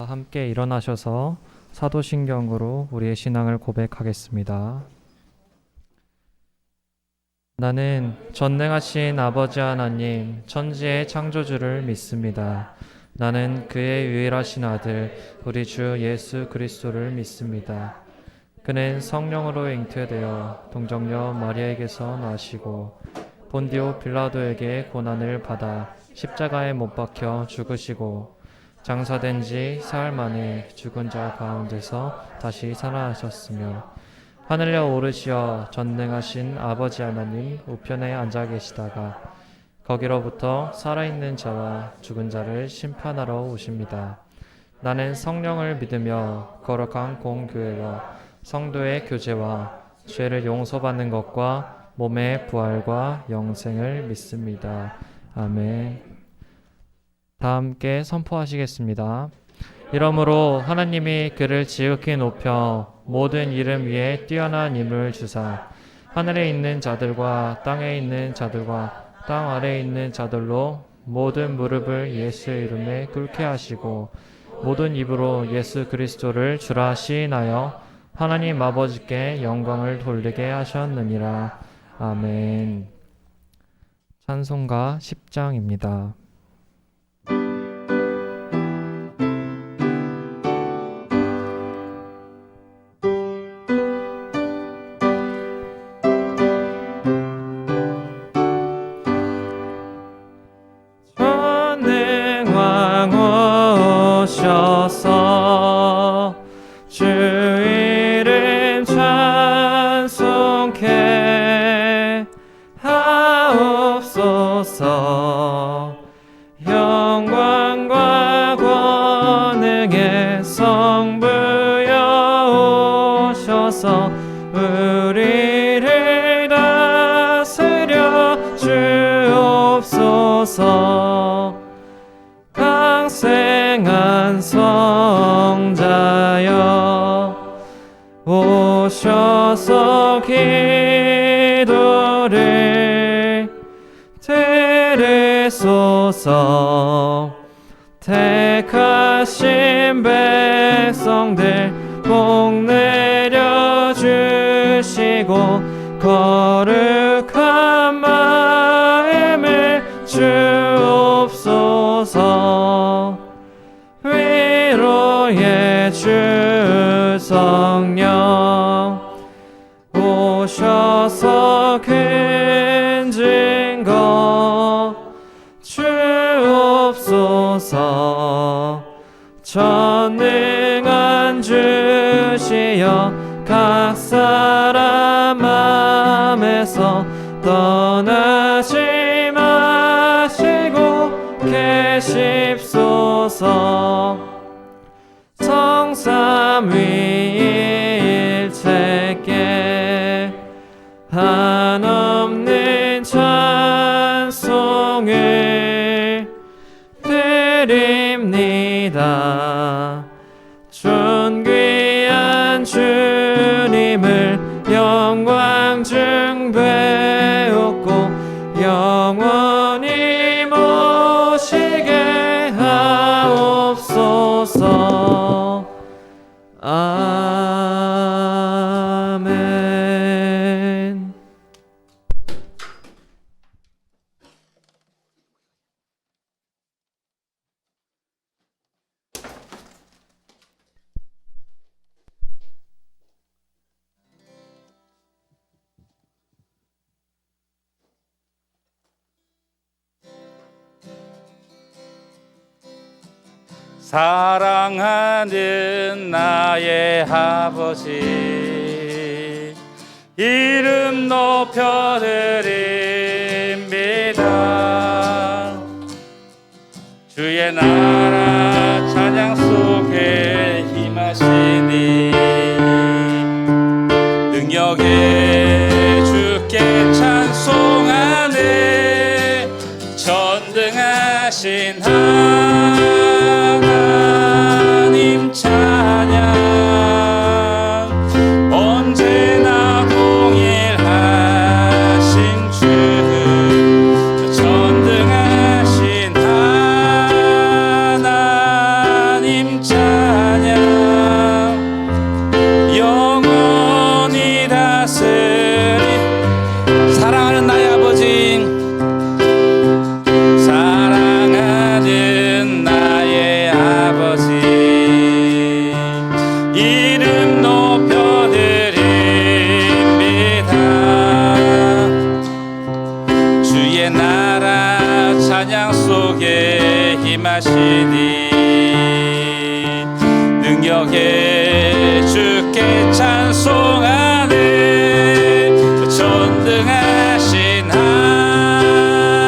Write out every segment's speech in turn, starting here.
함께 일어나셔서 사도신경으로 우리의 신앙을 고백하겠습니다. 나는 전능하신 아버지 하나님, 천지의 창조주를 믿습니다. 나는 그의 유일하신 아들, 우리 주 예수 그리스도를 믿습니다. 그는 성령으로 잉태되어 동정녀 마리아에게서 나시고 본디오 빌라도에게 고난을 받아 십자가에 못 박혀 죽으시고 장사된 지 사흘 만에 죽은 자 가운데서 다시 살아나셨으며 하늘에 오르시어 전능하신 아버지 하나님 우편에 앉아 계시다가 거기로부터 살아있는 자와 죽은 자를 심판하러 오십니다. 나는 성령을 믿으며 거룩한 공교회와 성도의 교제와 죄를 용서받는 것과 몸의 부활과 영생을 믿습니다. 아멘. 다 함께 선포하시겠습니다. 이러므로 하나님이 그를 지극히 높여 모든 이름 위에 뛰어난 힘을 주사 하늘에 있는 자들과 땅에 있는 자들과 땅 아래에 있는 자들로 모든 무릎을 예수의 이름에 꿇게 하시고 모든 입으로 예수 그리스도를 주라 시인하여 하나님 아버지께 영광을 돌리게 하셨느니라. 아멘. 찬송가 10장입니다. 오셔서 주 이름 찬송케 하옵소서. 영광과 권능의 성부여 오셔서 우리를 다스려 주옵소서. 강생한 성자여 오셔서 기도를 들으소서. 택하신 백성들 복 내려주시고 거룩한 마음을 주옵소서. 위로의 주 성령 오셔서 큰 증거 주옵소서. 전능한 주시여 각 사람 맘에서 떠나지 마시고 계십소서. 성삼위일체께 한없는 찬송을 드립니다. 존귀한 주님을 영광 중배웠고 영원히 모시게 하옵소서. 아멘. 사랑하는 나의 아버지 이름 높여드립니다. 주의 나라 찬양 속에 임하시니 능력에 주께 찬송하네. 전능하신 하나님 찬양 언제나 동일하신 주 전능하신 하나님 말씀하시니 능력의 주께 찬송하네 전능하신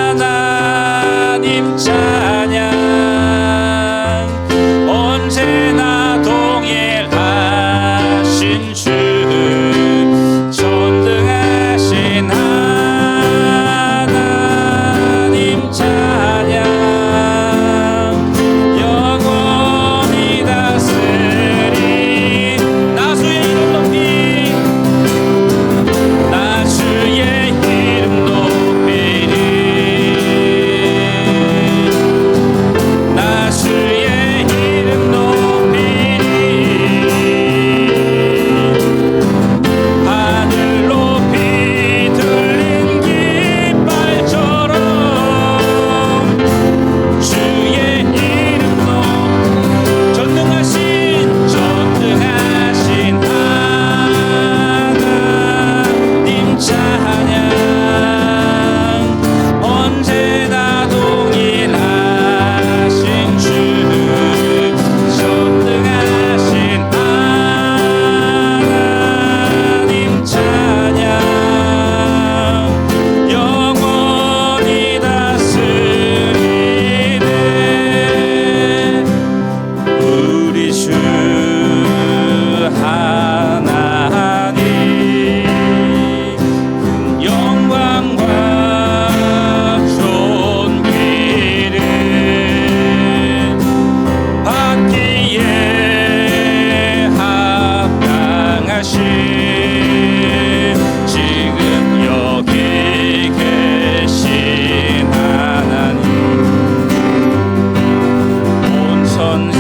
하나님 찬양 언제나 동일하신 주 전능하신 하나님 찬양 영원히 다스리 나 주의 이름 높이 나 주의 이름 높이리 나 주의 이름 높이리 하늘 높이 들린 깃발처럼 주의 이름 높 전능하신 하나님 찬양 언제나 동일하신 주 전능하신 하나님 찬양 영원히 다스리네 우리 주 하나님 영광과 존귀를 받기에 합당하신 지금 여기 계신 하나님 온 선지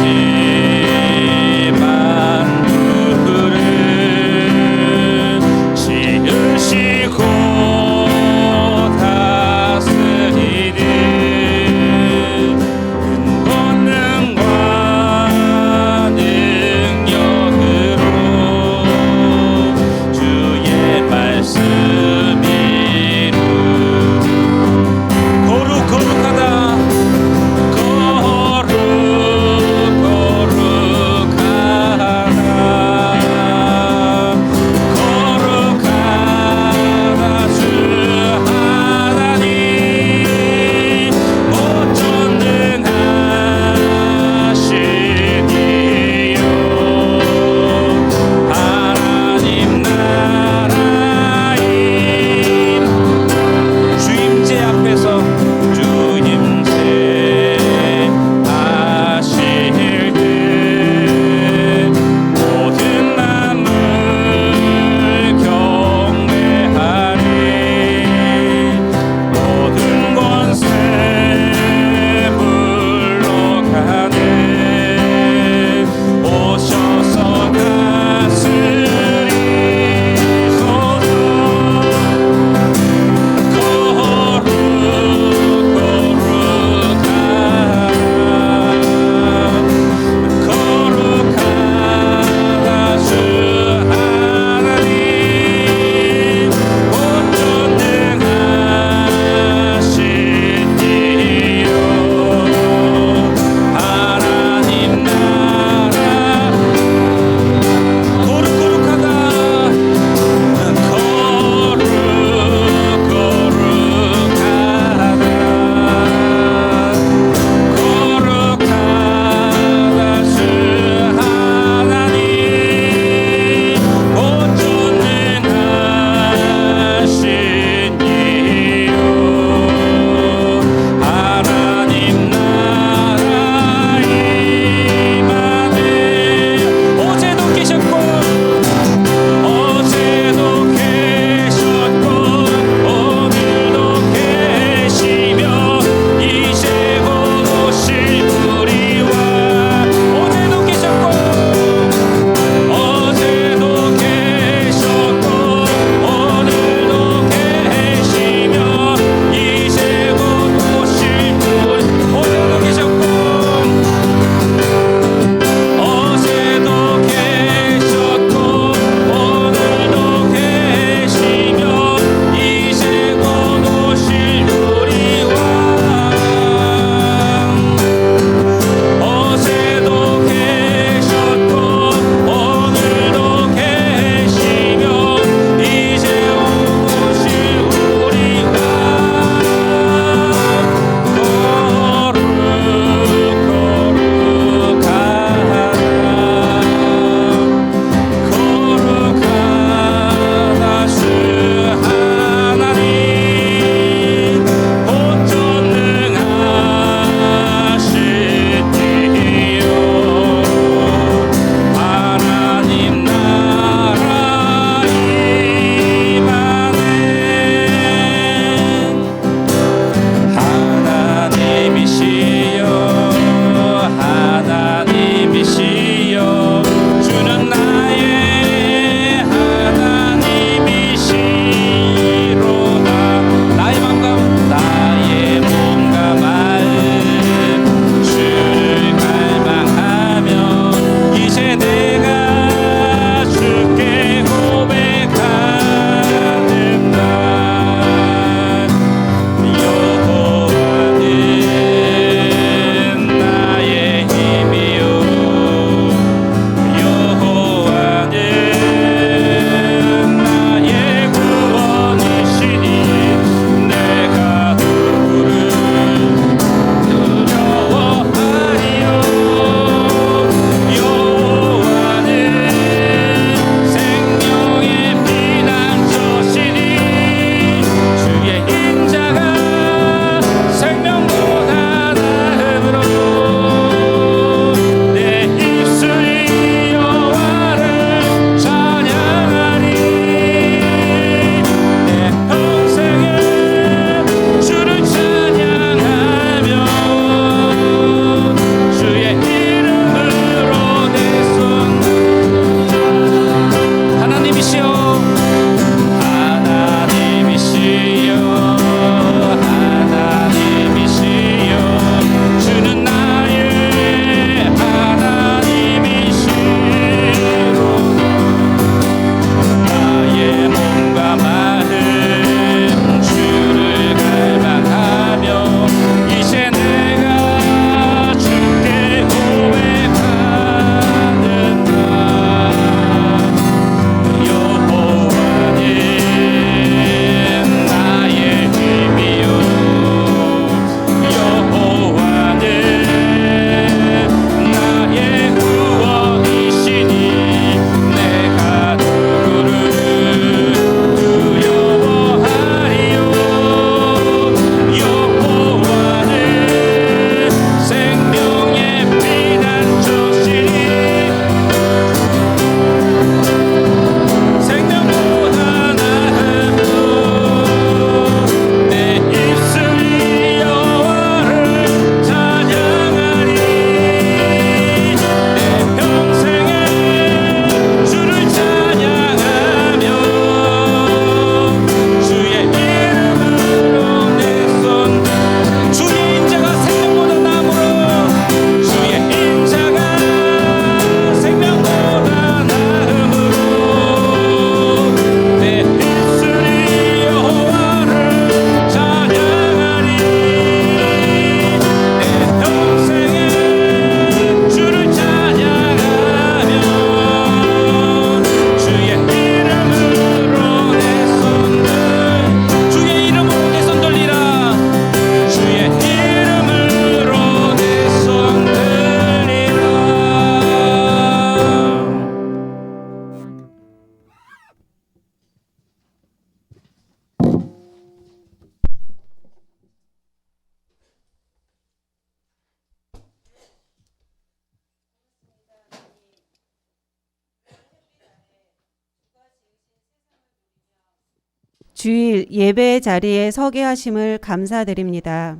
주일 예배의 자리에 서게 하심을 감사드립니다.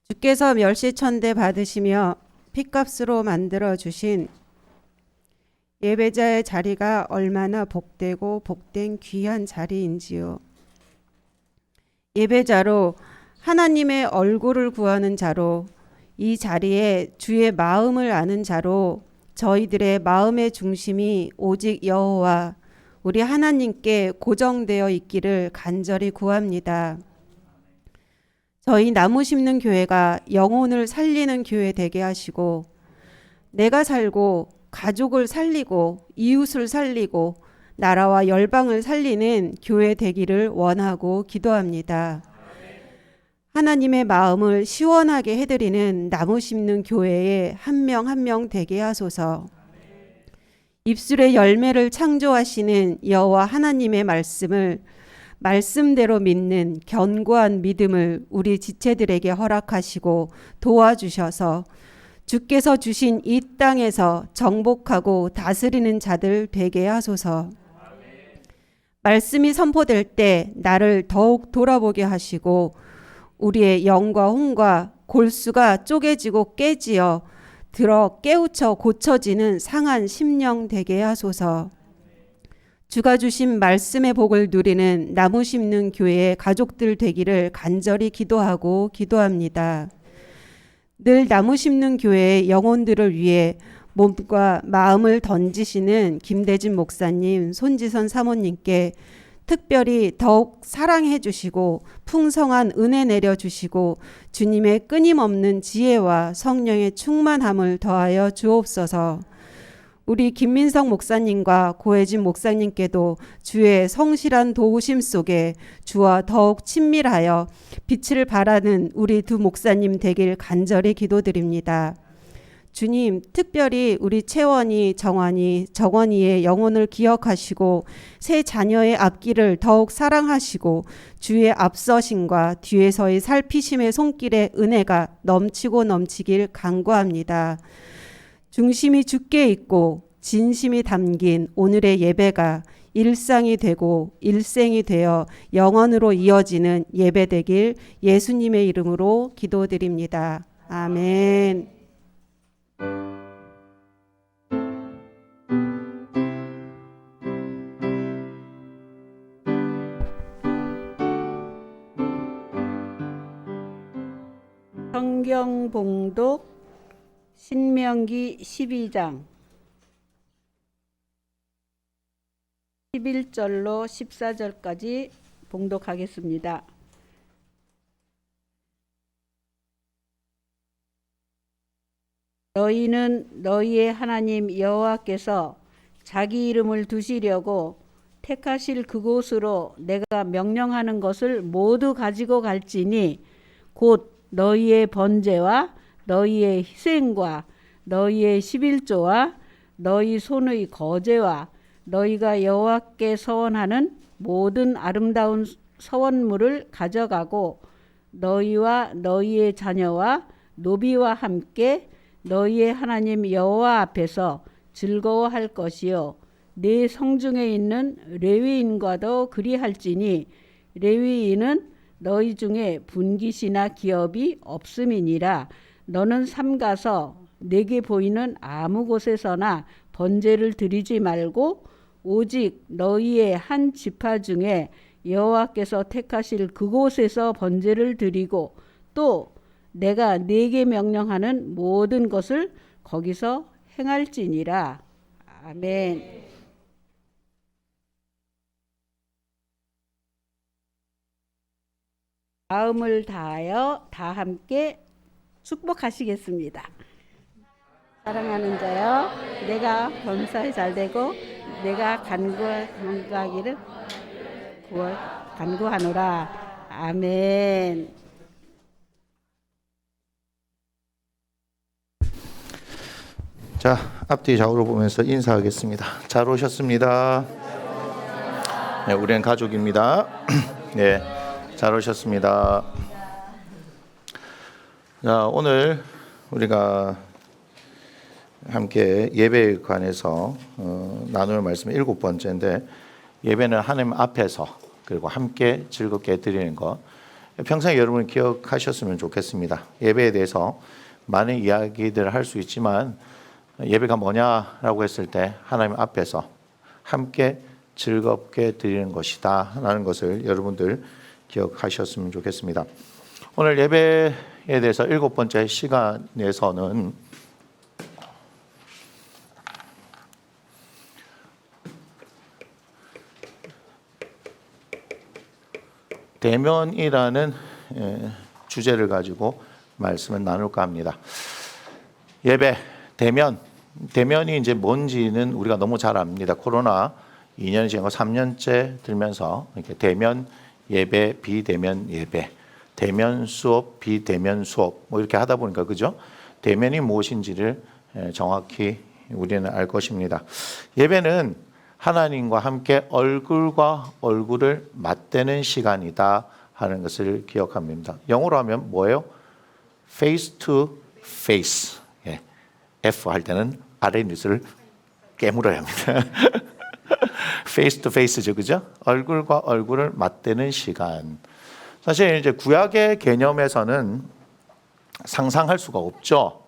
주께서 멸시천대 받으시며 핏값으로 만들어 주신 예배자의 자리가 얼마나 복되고 복된 귀한 자리인지요. 예배자로 하나님의 얼굴을 구하는 자로 이 자리에 주의 마음을 아는 자로 저희들의 마음의 중심이 오직 여호와 우리 하나님께 고정되어 있기를 간절히 구합니다. 저희 나무 심는 교회가 영혼을 살리는 교회 되게 하시고 내가 살고 가족을 살리고 이웃을 살리고 나라와 열방을 살리는 교회 되기를 원하고 기도합니다. 하나님의 마음을 시원하게 해드리는 나무 심는 교회에 한 명 한 명 되게 하소서. 입술의 열매를 창조하시는 여호와 하나님의 말씀을 말씀대로 믿는 견고한 믿음을 우리 지체들에게 허락하시고 도와주셔서 주께서 주신 이 땅에서 정복하고 다스리는 자들 되게 하소서. 말씀이 선포될 때 나를 더욱 돌아보게 하시고 우리의 영과 혼과 골수가 쪼개지고 깨지어 들어 깨우쳐 고쳐지는 상한 심령 되게 하소서. 주가 주신 말씀의 복을 누리는 나무 심는 교회의 가족들 되기를 간절히 기도하고 기도합니다. 늘 나무 심는 교회의 영혼들을 위해 몸과 마음을 던지시는 김대진 목사님, 손지선 사모님께 특별히 더욱 사랑해 주시고 풍성한 은혜 내려 주시고 주님의 끊임없는 지혜와 성령의 충만함을 더하여 주옵소서. 우리 김민성 목사님과 고혜진 목사님께도 주의 성실한 도우심 속에 주와 더욱 친밀하여 빛을 발하는 우리 두 목사님 되길 간절히 기도드립니다. 주님, 특별히 우리 채원이, 정원이의 영혼을 기억하시고 새 자녀의 앞길을 더욱 사랑하시고 주의 앞서심과 뒤에서의 살피심의 손길에 은혜가 넘치고 넘치길 간구합니다. 중심이 주께 있고 진심이 담긴 오늘의 예배가 일상이 되고 일생이 되어 영원으로 이어지는 예배 되길 예수님의 이름으로 기도드립니다. 아멘. 성경 봉독 신명기 12장 11절로 14절까지 봉독하겠습니다. 너희는 너희의 하나님 여호와께서 자기 이름을 두시려고 택하실 그곳으로 내가 명령하는 것을 모두 가지고 갈지니 곧 너희의 번제와 너희의 희생과 너희의 11조와 너희 손의 거제와 너희가 여호와께 서원하는 모든 아름다운 서원물을 가져가고 너희와 너희의 자녀와 노비와 함께 너희의 하나님 여호와 앞에서 즐거워할 것이요 네 성중에 있는 레위인과도 그리할지니 레위인은 너희 중에 분깃이나 기업이 없음이니라. 너는 삼가서 내게 보이는 아무 곳에서나 번제를 드리지 말고 오직 너희의 한 지파 중에 여호와께서 택하실 그곳에서 번제를 드리고 또 내가 네게 명령하는 모든 것을 거기서 행할지니라. 아멘. 마음을 다하여 다 함께 축복하시겠습니다. 사랑하는 자여, 내가 범사에 잘되고 내가 간구하기를 간구하노라. 아멘. 자, 앞뒤 좌우로 보면서 인사하겠습니다. 잘 오셨습니다. 네, 우리는 가족입니다. 네, 잘 오셨습니다. 자, 오늘 우리가 함께 예배에 관해서 나눌 말씀 7번째인데 예배는 하나님 앞에서 그리고 함께 즐겁게 드리는 것. 평생 여러분 기억하셨으면 좋겠습니다. 예배에 대해서 많은 이야기들을 할 수 있지만 예배가 뭐냐라고 했을 때 하나님 앞에서 함께 즐겁게 드리는 것이다 라는 것을 여러분들 기억하셨으면 좋겠습니다. 오늘 예배에 대해서 7번째 시간에서는 대면이라는 주제를 가지고 말씀을 나눌까 합니다. 예배, 대면이 이제 뭔지는 우리가 너무 잘 압니다. 코로나 2년이 지나고 3년째 들면서 이렇게 대면 예배, 비대면 예배, 대면 수업, 비대면 수업 뭐 이렇게 하다 보니까 그죠? 대면이 무엇인지를 정확히 우리는 알 것입니다. 예배는 하나님과 함께 얼굴과 얼굴을 맞대는 시간이다 하는 것을 기억합니다. 영어로 하면 뭐예요? Face to face. 예. F 할 때는 아래 뉴스를 깨물어야 합니다. Face to face죠, 그죠? 얼굴과 얼굴을 맞대는 시간. 사실 이제 구약의 개념에서는 상상할 수가 없죠.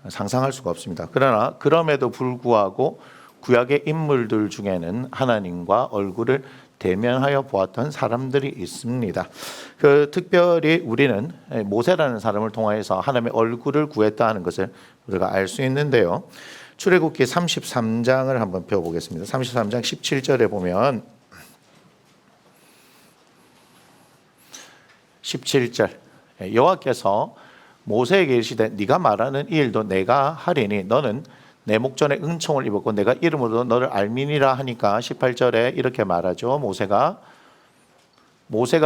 상상할 수가 없습니다. 그러나 그럼에도 불구하고 구약의 인물들 중에는 하나님과 얼굴을 대면하여 보았던 사람들이 있습니다. 특별히 우리는 모세라는 사람을 통하여서 하나님의 얼굴을 구했다 하는 것을 우리가 알 수 있는데요. 출애굽기 33장을 한번 펴보겠습니다. 33장 17절에 보면 17절 여호와께서 모세에게 이르시되 네가 말하는 이 일도 내가 하리니 너는 내 목전에 은총을 입었고 내가 이름으로 너를 알미니라 하니까 18절에 이렇게 말하죠. 모세가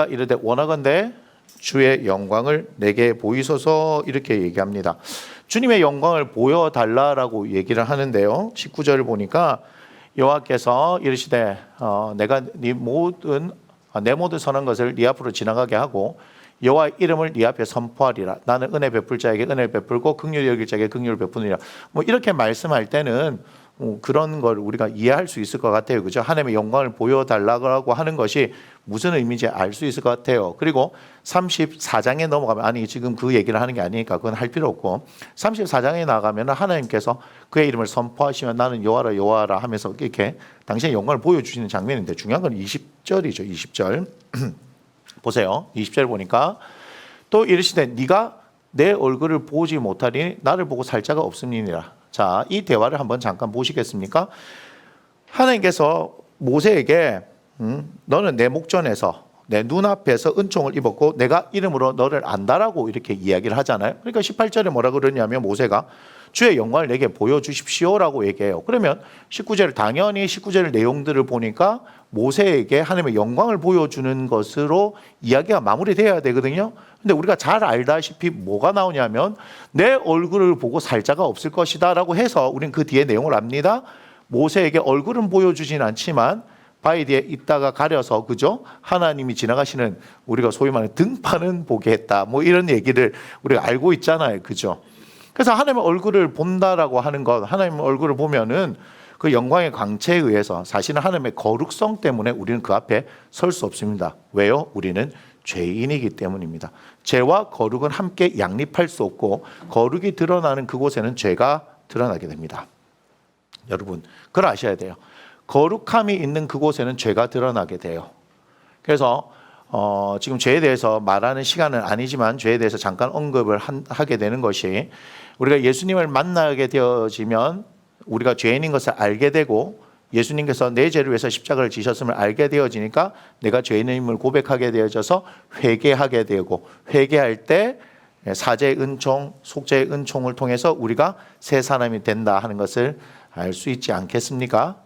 이르되 원하건대 주의 영광을 내게 보이소서 이렇게 얘기합니다. 주님의 영광을 보여달라라고 얘기를 하는데요. 19절을 보니까 여호와께서 이르시되 내가 내 모든 선한 것을 네 앞으로 지나가게 하고 여호와의 이름을 네 앞에 선포하리라. 나는 은혜 베풀 자에게 은혜를 베풀고 긍휼히 여길 자에게 긍휼을 베푸느니라. 뭐 이렇게 말씀할 때는 그런 걸 우리가 이해할 수 있을 것 같아요. 그죠? 하나님의 영광을 보여달라고 하는 것이 무슨 의미인지 알 수 있을 것 같아요. 그리고 34장에 넘어가면 아니 지금 그 얘기를 하는 게 아니니까 그건 할 필요 없고 34장에 나가면 하나님께서 그의 이름을 선포하시면 나는 여호와라 여호와라 하면서 이렇게 당신의 영광을 보여주시는 장면인데 중요한 건 20절이죠. 20절 보세요. 20절 보니까 또 이르시되 네가 내 얼굴을 보지 못하리니 나를 보고 살 자가 없음이니라. 자, 이 대화를 한번 잠깐 보시겠습니까? 하나님께서 모세에게 너는 내 목전에서 내 눈앞에서 은총을 입었고 내가 이름으로 너를 안다라고 이렇게 이야기를 하잖아요. 그러니까 18절에 뭐라 그러냐면 모세가 주의 영광을 내게 보여주십시오라고 얘기해요. 그러면 19절 당연히 19절 내용들을 보니까 모세에게 하나님의 영광을 보여주는 것으로 이야기가 마무리돼야 되거든요. 근데 우리가 잘 알다시피 뭐가 나오냐면 내 얼굴을 보고 살 자가 없을 것이다 라고 해서 우리는 그 뒤에 내용을 압니다. 모세에게 얼굴은 보여주진 않지만 바위 뒤에 있다가 가려서 그죠? 하나님이 지나가시는 우리가 소위 말하는 등판은 보게 했다. 뭐 이런 얘기를 우리가 알고 있잖아요. 그죠? 그래서 하나님의 얼굴을 본다라고 하는 것, 하나님의 얼굴을 보면은 그 영광의 광채에 의해서 사실은 하나님의 거룩성 때문에 우리는 그 앞에 설 수 없습니다. 왜요? 우리는 죄인이기 때문입니다. 죄와 거룩은 함께 양립할 수 없고 거룩이 드러나는 그곳에는 죄가 드러나게 됩니다. 여러분, 그걸 아셔야 돼요. 거룩함이 있는 그곳에는 죄가 드러나게 돼요. 그래서 지금 죄에 대해서 말하는 시간은 아니지만 죄에 대해서 잠깐 언급을 하게 되는 것이 우리가 예수님을 만나게 되어지면 우리가 죄인인 것을 알게 되고 예수님께서 내 죄를 위해서 십자가를 지셨음을 알게 되어지니까 내가 죄인임을 고백하게 되어져서 회개하게 되고 회개할 때 사죄의 은총, 속죄의 은총을 통해서 우리가 새 사람이 된다 하는 것을 알 수 있지 않겠습니까?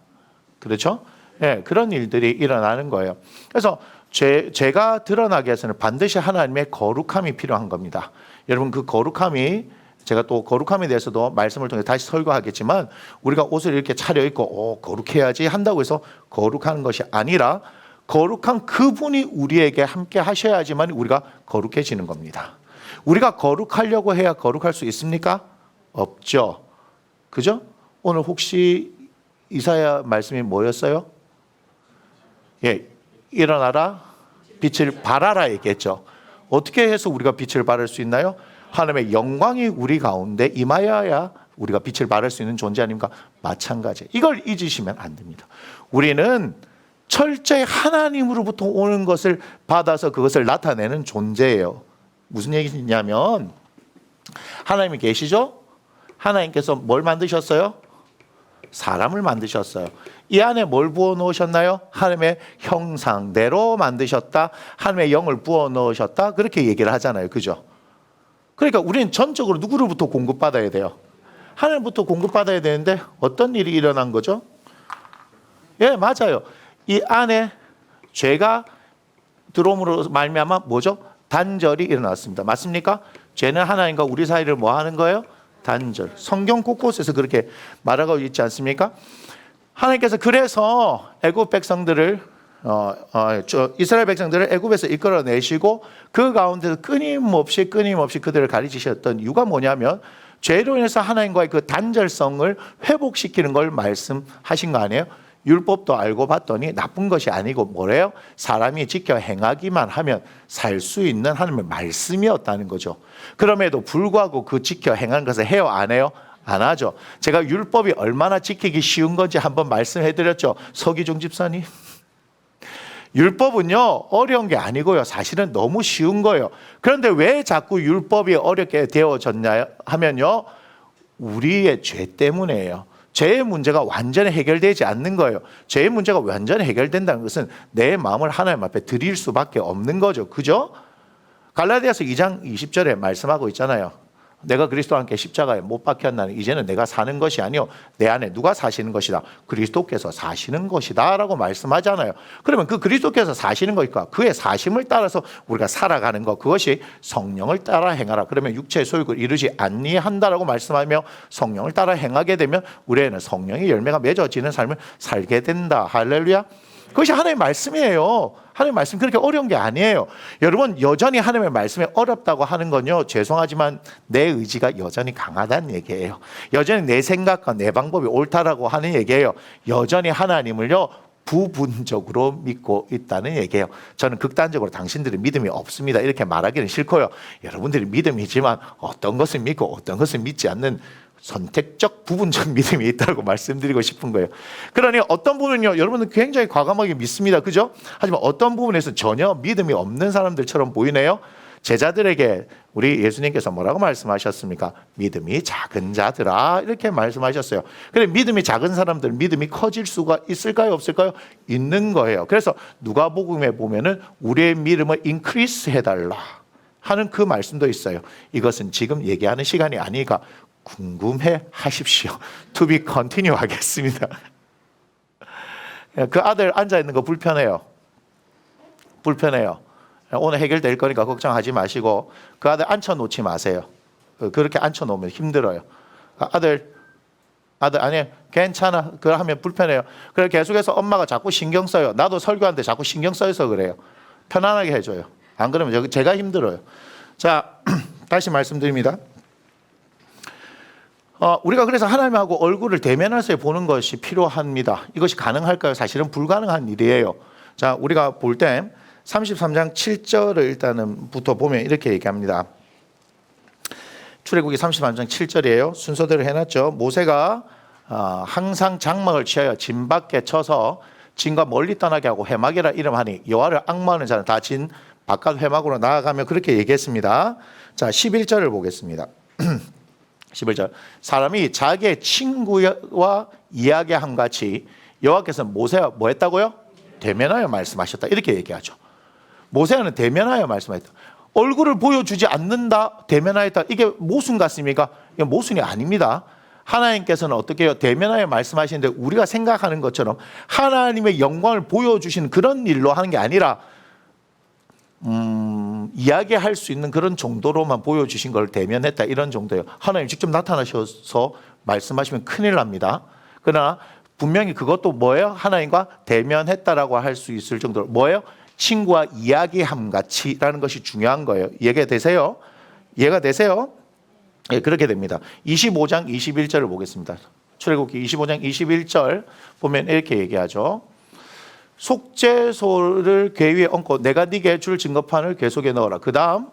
그렇죠? 네, 그런 일들이 일어나는 거예요. 그래서 죄가 드러나기 위해서는 반드시 하나님의 거룩함이 필요한 겁니다. 여러분 그 거룩함이 제가 또 거룩함에 대해서도 말씀을 통해 다시 설교하겠지만 우리가 옷을 이렇게 차려입고 거룩해야지 한다고 해서 거룩한 것이 아니라 거룩한 그분이 우리에게 함께 하셔야지만 우리가 거룩해지는 겁니다. 우리가 거룩하려고 해야 거룩할 수 있습니까? 없죠. 그죠? 오늘 혹시 이사야 말씀이 뭐였어요? 예, 일어나라, 빛을 발하라 얘기했죠. 어떻게 해서 우리가 빛을 발할 수 있나요? 하나님의 영광이 우리 가운데 임하여야 우리가 빛을 발할 수 있는 존재 아닙니까? 마찬가지. 이걸 잊으시면 안 됩니다. 우리는 철저히 하나님으로부터 오는 것을 받아서 그것을 나타내는 존재예요. 무슨 얘기냐면 하나님이 계시죠? 하나님께서 뭘 만드셨어요? 사람을 만드셨어요. 이 안에 뭘 부어 놓으셨나요? 하나님의 형상대로 만드셨다. 하나님의 영을 부어 놓으셨다. 그렇게 얘기를 하잖아요. 그죠? 그러니까 우리는 전적으로 누구로부터 공급받아야 돼요? 하나님부터 공급받아야 되는데 어떤 일이 일어난 거죠? 예, 맞아요. 이 안에 죄가 들어옴으로 말미암아 뭐죠? 단절이 일어났습니다. 맞습니까? 죄는 하나님과 우리 사이를 뭐 하는 거예요? 단절. 성경 곳곳에서 그렇게 말하고 있지 않습니까? 하나님께서 그래서 애굽 백성들을 이스라엘 백성들을 애굽에서 이끌어내시고 그 가운데서 끊임없이 그들을 가르치셨던 이유가 뭐냐면 죄로 인해서 하나님과의 그 단절성을 회복시키는 걸 말씀하신 거 아니에요? 율법도 알고 봤더니 나쁜 것이 아니고 뭐래요? 사람이 지켜 행하기만 하면 살 수 있는 하나님의 말씀이었다는 거죠. 그럼에도 불구하고 그 지켜 행하는 것을 해요? 안 해요? 안 하죠. 제가 율법이 얼마나 지키기 쉬운 건지 한번 말씀해 드렸죠. 서기중 집사님. 율법은요 어려운 게 아니고요 사실은 너무 쉬운 거예요. 그런데 왜 자꾸 율법이 어렵게 되어졌냐 하면요 우리의 죄 때문이에요. 죄의 문제가 완전히 해결되지 않는 거예요. 죄의 문제가 완전히 해결된다는 것은 내 마음을 하나님 앞에 드릴 수밖에 없는 거죠. 그죠? 갈라디아서 2장 20절에 말씀하고 있잖아요. 내가 그리스도와 함께 십자가에 못 박혔나니 이제는 내가 사는 것이 아니요 내 안에 누가 사시는 것이다. 그리스도께서 사시는 것이다 라고 말씀하잖아요. 그러면 그 그리스도께서 사시는 것과 그의 사심을 따라서 우리가 살아가는 것, 그것이 성령을 따라 행하라. 그러면 육체의 소욕을 이루지 아니한다라고 말씀하며 성령을 따라 행하게 되면 우리에는 성령의 열매가 맺어지는 삶을 살게 된다. 할렐루야. 그것이 하나님의 말씀이에요. 하나님의 말씀 그렇게 어려운 게 아니에요. 여러분 여전히 하나님의 말씀이 어렵다고 하는 건요 죄송하지만 내 의지가 여전히 강하다는 얘기예요. 여전히 내 생각과 내 방법이 옳다라고 하는 얘기예요. 여전히 하나님을요 부분적으로 믿고 있다는 얘기예요. 저는 극단적으로 당신들의 믿음이 없습니다 이렇게 말하기는 싫고요. 여러분들이 믿음이지만 어떤 것을 믿고 어떤 것을 믿지 않는 선택적 부분적 믿음이 있다고 말씀드리고 싶은 거예요. 그러니 어떤 부분은요 여러분은 굉장히 과감하게 믿습니다. 그죠? 하지만 어떤 부분에서 전혀 믿음이 없는 사람들처럼 보이네요. 제자들에게 우리 예수님께서 뭐라고 말씀하셨습니까? 믿음이 작은 자들아 이렇게 말씀하셨어요. 그래 믿음이 작은 사람들 믿음이 커질 수가 있을까요? 없을까요? 있는 거예요. 그래서 누가복음에 보면은 우리의 믿음을 인크리스 해달라 하는 그 말씀도 있어요. 이것은 지금 얘기하는 시간이 아니니까 궁금해 하십시오. To be continue 하겠습니다. 그 아들 앉아있는 거 불편해요. 오늘 해결될 거니까 걱정하지 마시고 그 아들 앉혀놓지 마세요. 그렇게 앉혀놓으면 힘들어요. 아들 아니 괜찮아. 그걸 하면 불편해요. 그래 계속해서 엄마가 자꾸 신경 써요. 나도 설교하는데 자꾸 신경 써서 그래요. 편안하게 해줘요. 안 그러면 제가 힘들어요. 자 다시 말씀드립니다. 우리가 그래서 하나님하고 얼굴을 대면해서 보는 것이 필요합니다. 이것이 가능할까요? 사실은 불가능한 일이에요. 자, 우리가 볼 때 33장 7절을 일단은 부터 보면 이렇게 얘기합니다. 출애굽기 33장 7절이에요. 순서대로 해놨죠. 모세가 항상 장막을 취하여 진 밖에 쳐서 진과 멀리 떠나게 하고 회막이라 이름하니 여호와를 앙모하는 자는 다 진 바깥 회막으로 나아가며 그렇게 얘기했습니다. 자, 11절을 보겠습니다. 11절 사람이 자기의 친구와 이야기한 같이 여호와께서 모세와 뭐 했다고요? 대면하여 말씀하셨다 이렇게 얘기하죠. 모세는 대면하여 말씀하셨다. 얼굴을 보여주지 않는다 대면하였다 이게 모순 같습니까? 이게 모순이 아닙니다. 하나님께서는 어떻게 해요? 대면하여 말씀하시는데 우리가 생각하는 것처럼 하나님의 영광을 보여주시는 그런 일로 하는 게 아니라 이야기할 수 있는 그런 정도로만 보여주신 걸 대면했다 이런 정도예요. 하나님 직접 나타나셔서 말씀하시면 큰일 납니다. 그러나 분명히 그것도 뭐예요? 하나님과 대면했다라고 할 수 있을 정도로 뭐예요? 친구와 이야기함 같이라는 것이 중요한 거예요. 이해가 되세요? 예, 그렇게 됩니다. 25장 21절을 보겠습니다. 출애굽기 25장 21절 보면 이렇게 얘기하죠. 속죄소를 궤 위에 얹고 내가 네게 줄 증거판을 궤 속에 넣어라. 그 다음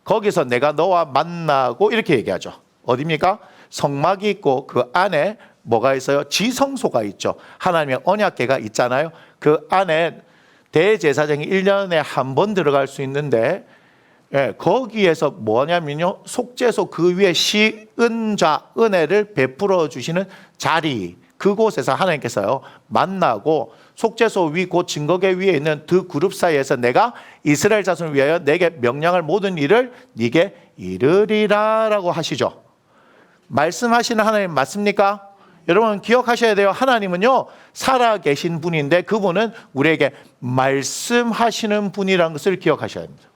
거기서 내가 너와 만나고 이렇게 얘기하죠. 어디입니까? 성막이 있고 그 안에 뭐가 있어요? 지성소가 있죠. 하나님의 언약궤가 있잖아요. 그 안에 대제사장이 1년에 한 번 들어갈 수 있는데 거기에서 뭐냐면요. 속죄소 그 위에 시은자 은혜를 베풀어 주시는 자리, 그곳에서 하나님께서요 만나고 속죄소 위 곧 증거궤 위에 있는 두 그룹 사이에서 내가 이스라엘 자손을 위하여 내게 명령할 모든 일을 네게 이르리라라고 하시죠. 말씀하시는 하나님 맞습니까? 여러분 기억하셔야 돼요. 하나님은요 살아계신 분인데 그분은 우리에게 말씀하시는 분이라는 것을 기억하셔야 합니다.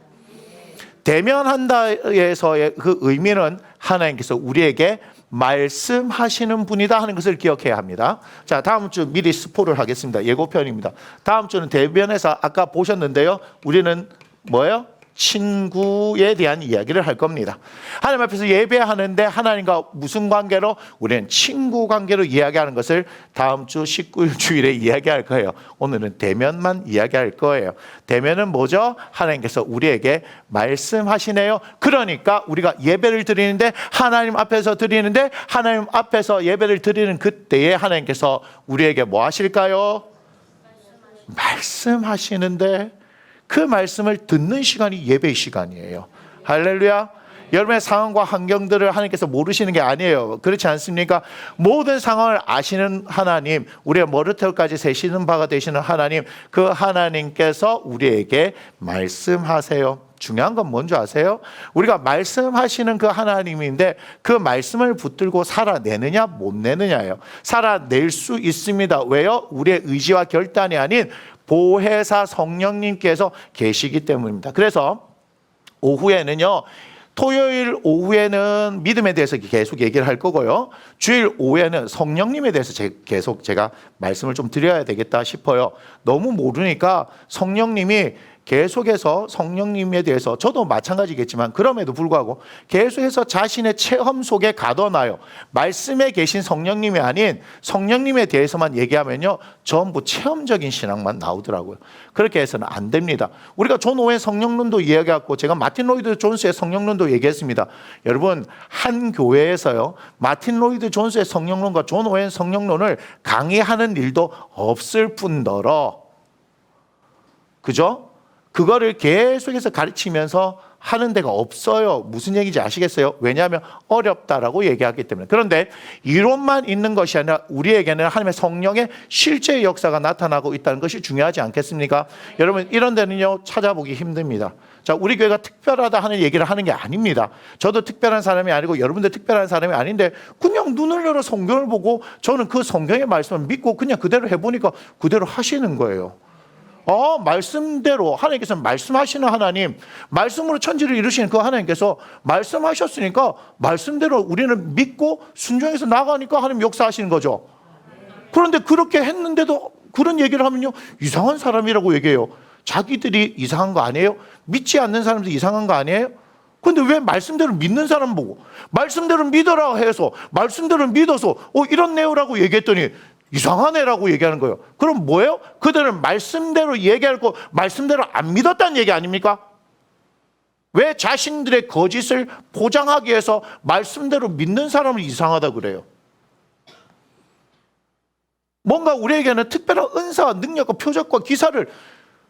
대면한다에서의 그 의미는 하나님께서 우리에게 말씀하시는 분이다 하는 것을 기억해야 합니다. 자, 다음 주 미리 스포를 하겠습니다. 예고편입니다. 다음 주는 대변에서 아까 보셨는데요. 우리는 뭐예요? 친구에 대한 이야기를 할 겁니다. 하나님 앞에서 예배하는데 하나님과 무슨 관계로? 우리는 친구 관계로 이야기하는 것을 다음 주 19주일에 이야기할 거예요. 오늘은 대면만 이야기할 거예요. 대면은 뭐죠? 하나님께서 우리에게 말씀하시네요. 그러니까 우리가 예배를 드리는데 하나님 앞에서 드리는데 하나님 앞에서 예배를 드리는 그때에 하나님께서 우리에게 뭐 하실까요? 말씀하시는데 그 말씀을 듣는 시간이 예배의 시간이에요. 할렐루야. 여러분의 상황과 환경들을 하나님께서 모르시는 게 아니에요. 그렇지 않습니까? 모든 상황을 아시는 하나님, 우리의 머리털까지 세시는 바가 되시는 하나님, 그 하나님께서 우리에게 말씀하세요. 중요한 건 뭔지 아세요? 우리가 말씀하시는 그 하나님인데 그 말씀을 붙들고 살아내느냐 못 내느냐예요. 살아낼 수 있습니다. 왜요? 우리의 의지와 결단이 아닌 보혜사 성령님께서 계시기 때문입니다. 그래서 오후에는요, 토요일 오후에는 믿음에 대해서 계속 얘기를 할 거고요. 주일 오후에는 성령님에 대해서 계속 제가 말씀을 좀 드려야 되겠다 싶어요. 너무 모르니까 성령님이 계속해서 성령님에 대해서 저도 마찬가지겠지만 그럼에도 불구하고 계속해서 자신의 체험 속에 가둬놔요. 말씀에 계신 성령님이 아닌 성령님에 대해서만 얘기하면요 전부 체험적인 신앙만 나오더라고요. 그렇게 해서는 안 됩니다. 우리가 존 오웬 성령론도 이야기했고 제가 마틴 로이드 존스의 성령론도 얘기했습니다. 여러분 한 교회에서요 마틴 로이드 존스의 성령론과 존 오웬 성령론을 강의하는 일도 없을 뿐더러 그죠? 그거를 계속해서 가르치면서 하는 데가 없어요. 무슨 얘기인지 아시겠어요? 왜냐하면 어렵다라고 얘기하기 때문에. 그런데 이론만 있는 것이 아니라 우리에게는 하나님의 성령의 실제 역사가 나타나고 있다는 것이 중요하지 않겠습니까? 여러분 이런 데는요 찾아보기 힘듭니다. 자, 우리 교회가 특별하다 하는 얘기를 하는 게 아닙니다. 저도 특별한 사람이 아니고 여러분들 특별한 사람이 아닌데 그냥 눈을 열어 성경을 보고 저는 그 성경의 말씀을 믿고 그냥 그대로 해보니까 그대로 하시는 거예요. 말씀대로 하나님께서 말씀하시는 하나님, 말씀으로 천지를 이루시는 그 하나님께서 말씀하셨으니까 말씀대로 우리는 믿고 순종해서 나가니까 하나님 역사하시는 거죠. 그런데 그렇게 했는데도 그런 얘기를 하면요 이상한 사람이라고 얘기해요. 자기들이 이상한 거 아니에요? 믿지 않는 사람도 이상한 거 아니에요? 근데 왜 말씀대로 믿는 사람 보고 말씀대로 믿어라 해서 말씀대로 믿어서 이런 내용이라고 얘기했더니 이상한 애라고 얘기하는 거예요. 그럼 뭐예요? 그들은 말씀대로 얘기할 거 말씀대로 안 믿었다는 얘기 아닙니까? 왜 자신들의 거짓을 포장하기 위해서 말씀대로 믿는 사람을 이상하다 그래요? 뭔가 우리에게는 특별한 은사와 능력과 표적과 기사를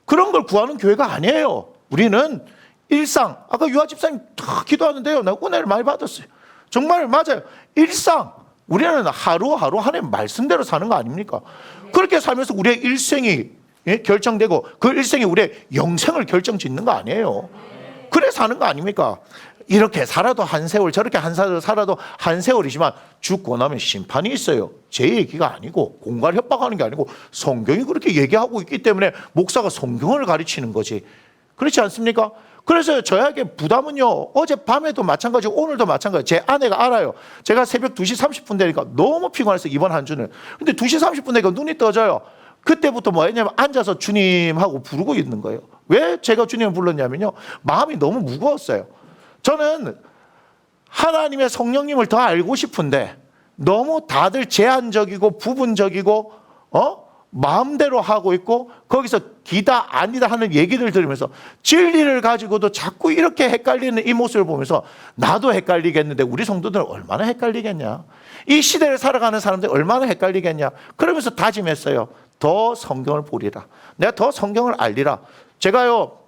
그런 걸 구하는 교회가 아니에요. 우리는 일상, 아까 유아 집사님 다 기도하는데요. 나 은혜를 많이 받았어요. 정말 맞아요. 일상. 우리는 하루하루 하나님 말씀대로 사는 거 아닙니까? 그렇게 살면서 우리의 일생이 결정되고 그 일생이 우리의 영생을 결정짓는 거 아니에요. 그래 사는 거 아닙니까? 이렇게 살아도 한 세월 저렇게 살아도 한 세월이지만 죽고 나면 심판이 있어요. 제 얘기가 아니고 공갈 협박하는 게 아니고 성경이 그렇게 얘기하고 있기 때문에 목사가 성경을 가르치는 거지. 그렇지 않습니까? 그래서 저에게 부담은요 어젯밤에도 마찬가지고 오늘도 마찬가지. 제 아내가 알아요. 제가 새벽 2시 30분 되니까 너무 피곤해서 이번 한 주는. 근데 2시 30분 되니까 눈이 떠져요. 그때부터 뭐 했냐면 앉아서 주님하고 부르고 있는 거예요. 왜 제가 주님을 불렀냐면요 마음이 너무 무거웠어요. 저는 하나님의 성령님을 더 알고 싶은데 너무 다들 제한적이고 부분적이고 마음대로 하고 있고 거기서 기다 아니다 하는 얘기를 들으면서 진리를 가지고도 자꾸 이렇게 헷갈리는 이 모습을 보면서 나도 헷갈리겠는데 우리 성도들은 얼마나 헷갈리겠냐. 이 시대를 살아가는 사람들이 얼마나 헷갈리겠냐. 그러면서 다짐했어요. 더 성경을 보리라. 내가 더 성경을 알리라. 제가요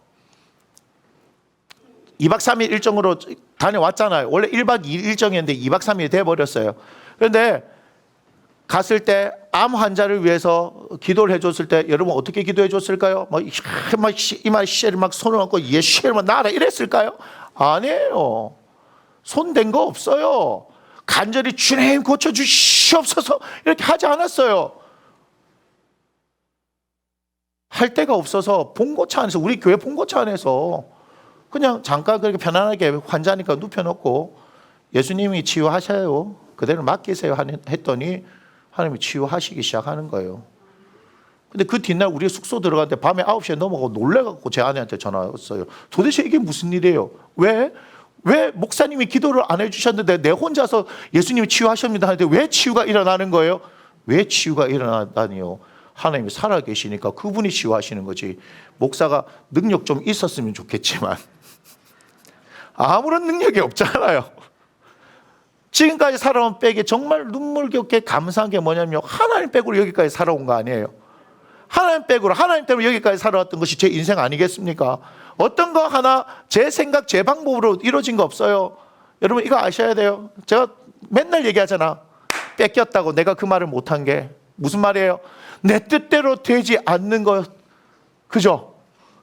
2박 3일 일정으로 다녀왔잖아요. 원래 1박 2일 일정이었는데 2박 3일이 돼버렸어요. 그런데 갔을 때 암 환자를 위해서 기도를 해줬을 때 여러분 어떻게 기도해 줬을까요? 이마 씨를 막 손을 얹고 예수를 막 나라 이랬을까요? 아니에요. 손 댄 거 없어요. 간절히 주님 고쳐주시옵소서 이렇게 하지 않았어요. 할 데가 없어서 봉고차 안에서 우리 교회 봉고차 안에서 그냥 잠깐 그렇게 편안하게 환자니까 눕혀놓고 예수님이 치유하셔요. 그대로 맡기세요 했더니 하나님이 치유하시기 시작하는 거예요. 근데 그 뒷날 우리 숙소 들어갔는데 밤에 9시에 넘어가고 놀래갖고 제 아내한테 전화 왔어요. 도대체 이게 무슨 일이에요? 왜 목사님이 기도를 안 해주셨는데 내 혼자서 예수님이 치유하십니다 하는데 왜 치유가 일어나는 거예요? 왜 치유가 일어나다니요? 하나님이 살아계시니까 그분이 치유하시는 거지. 목사가 능력 좀 있었으면 좋겠지만 아무런 능력이 없잖아요. 지금까지 살아온 백에 정말 눈물겹게 감사한 게 뭐냐면 하나님 백으로 여기까지 살아온 거 아니에요. 하나님 백으로 하나님 때문에 여기까지 살아왔던 것이 제 인생 아니겠습니까? 어떤 거 하나 제 생각 제 방법으로 이루어진 거 없어요. 여러분 이거 아셔야 돼요. 제가 맨날 얘기하잖아. 뺏겼다고. 내가 그 말을 못한 게 무슨 말이에요? 내 뜻대로 되지 않는 거. 그죠?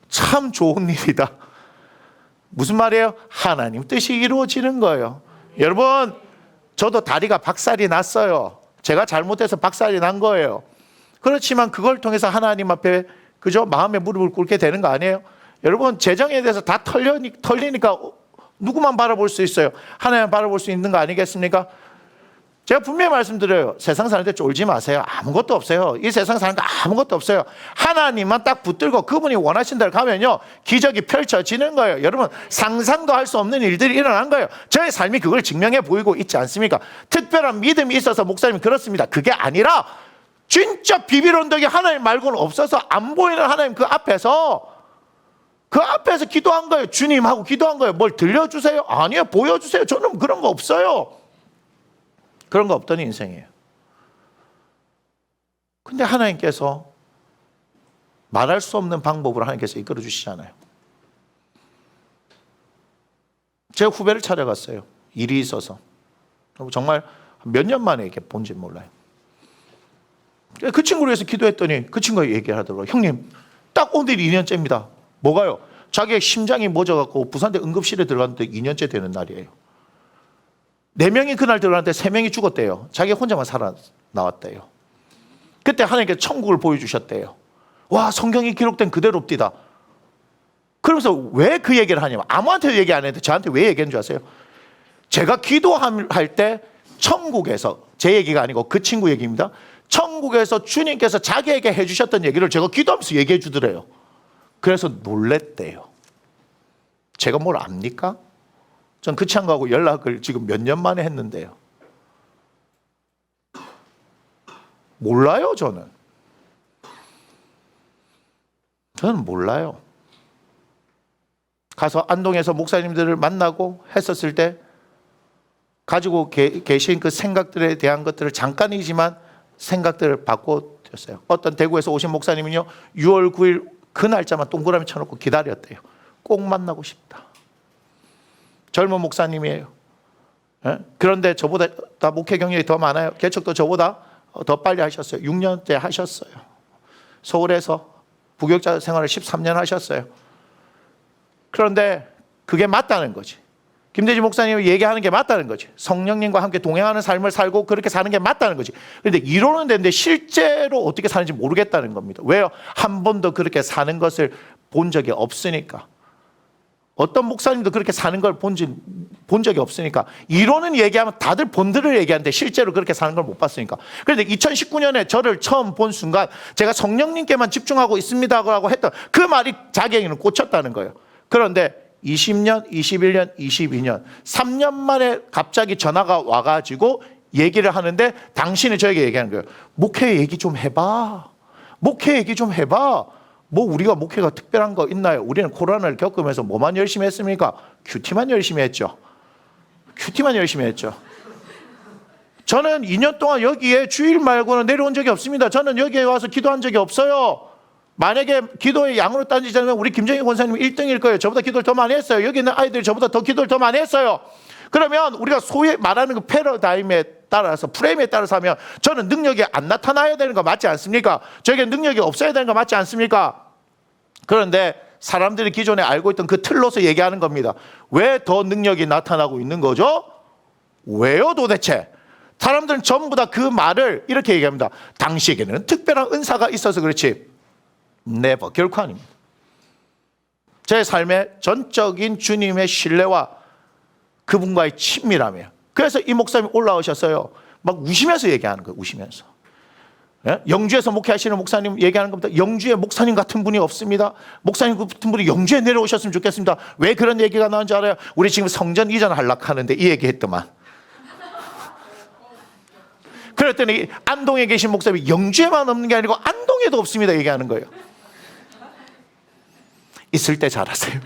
참 좋은 일이다. 무슨 말이에요? 하나님 뜻이 이루어지는 거예요. 여러분 저도 다리가 박살이 났어요. 제가 잘못해서 박살이 난 거예요. 그렇지만 그걸 통해서 하나님 앞에 그죠? 마음의 무릎을 꿇게 되는 거 아니에요? 여러분 재정에 대해서 다 털리니까 누구만 바라볼 수 있어요? 하나님 바라볼 수 있는 거 아니겠습니까? 제가 분명히 말씀드려요. 세상 사는 데 쫄지 마세요. 아무것도 없어요. 이 세상 사는 거 아무것도 없어요. 하나님만 딱 붙들고 그분이 원하신 대로 가면요 기적이 펼쳐지는 거예요. 여러분 상상도 할 수 없는 일들이 일어난 거예요. 저의 삶이 그걸 증명해 보이고 있지 않습니까? 특별한 믿음이 있어서 목사님이 그렇습니다. 그게 아니라 진짜 비빌 언덕이 하나님 말고는 없어서 안 보이는 하나님 그 앞에서 기도한 거예요. 주님하고 기도한 거예요. 뭘 들려주세요? 아니요. 보여주세요. 저는 그런 거 없어요. 그런 거 없던 인생이에요. 근데 하나님께서 말할 수 없는 방법으로 하나님께서 이끌어 주시잖아요. 제가 후배를 찾아갔어요. 일이 있어서. 정말 몇 년 만에 이렇게 본지 몰라요. 그 친구를 위해서 기도했더니 그 친구가 얘기를 하더라고요. 형님, 딱 오늘이 2년째입니다. 뭐가요? 자기의 심장이 멎어갖고 부산대 응급실에 들어갔는데 2년째 되는 날이에요. 4명이 그날 들어갔는데 3명이 죽었대요. 자기 혼자만 살아나왔대요. 그때 하나님께서 천국을 보여주셨대요. 와, 성경이 기록된 그대로입니다. 그러면서 왜 그 얘기를 하냐면 아무한테도 얘기 안 했는데 저한테 왜 얘기한 줄 아세요? 제가 기도할 때 천국에서 제 얘기가 아니고 그 친구 얘기입니다. 천국에서 주님께서 자기에게 해주셨던 얘기를 제가 기도하면서 얘기해 주더래요. 그래서 놀랬대요. 제가 뭘 압니까? 전 그 친구하고 연락을 지금 몇 년 만에 했는데요. 몰라요, 저는. 저는 몰라요. 가서 안동에서 목사님들을 만나고 했었을 때 가지고 계신 그 생각들에 대한 것들을 잠깐이지만 생각들을 바꿔드렸어요. 어떤 대구에서 오신 목사님은요 6월 9일 그 날짜만 동그라미 쳐놓고 기다렸대요. 꼭 만나고 싶다. 젊은 목사님이에요. 그런데 저보다 다 목회 경력이 더 많아요. 개척도 저보다 더 빨리 하셨어요. 6년째 하셨어요. 서울에서 부교육자 생활을 13년 하셨어요. 그런데 그게 맞다는 거지. 김대지 목사님이 얘기하는 게 맞다는 거지. 성령님과 함께 동행하는 삶을 살고 그렇게 사는 게 맞다는 거지. 그런데 이론은 되는데 실제로 어떻게 사는지 모르겠다는 겁니다. 왜요? 한 번도 그렇게 사는 것을 본 적이 없으니까. 어떤 목사님도 그렇게 사는 걸 본 적이 없으니까. 이론은 얘기하면 다들 본들을 얘기하는데 실제로 그렇게 사는 걸 못 봤으니까. 그런데 2019년에 저를 처음 본 순간 제가 성령님께만 집중하고 있습니다라고 했던 그 말이 자기에게는 꽂혔다는 거예요. 그런데 20년, 21년, 22년 3년 만에 갑자기 전화가 와가지고 얘기를 하는데 당신이 저에게 얘기하는 거예요. 목회 얘기 좀 해봐. 목회 얘기 좀 해봐. 뭐 우리가 목회가 특별한 거 있나요? 우리는 코로나를 겪으면서 뭐만 열심히 했습니까? 큐티만 열심히 했죠. 큐티만 열심히 했죠. 저는 2년 동안 여기에 주일 말고는 내려온 적이 없습니다. 저는 여기에 와서 기도한 적이 없어요. 만약에 기도의 양으로 따지자면 우리 김정희 권사님 1등일 거예요. 저보다 기도를 더 많이 했어요. 여기 있는 아이들이 저보다 더 기도를 더 많이 했어요. 그러면 우리가 소위 말하는 그 패러다임에 따라서, 프레임에 따라서 하면 저는 능력이 안 나타나야 되는 거 맞지 않습니까? 저에게 능력이 없어야 되는 거 맞지 않습니까? 그런데 사람들이 기존에 알고 있던 그 틀로서 얘기하는 겁니다. 왜 더 능력이 나타나고 있는 거죠? 왜요 도대체? 사람들은 전부 다 그 말을 이렇게 얘기합니다. 당시에게는 특별한 은사가 있어서 그렇지. never, 결코 아닙니다. 제 삶의 전적인 주님의 신뢰와 그분과의 친밀함이에요. 그래서 이 목사님이 올라오셨어요. 막 우시면서 얘기하는 거예요. 우시면서. 예? 영주에서 목회하시는 목사님 얘기하는 겁니다. 영주에 목사님 같은 분이 없습니다. 목사님 같은 분이 영주에 내려오셨으면 좋겠습니다. 왜 그런 얘기가 나온지 알아요? 우리 지금 성전 이전 하려고 이 얘기 했더만. 그랬더니 안동에 계신 목사님이 영주에만 없는 게 아니고 안동에도 없습니다 얘기하는 거예요. 있을 때 잘하세요.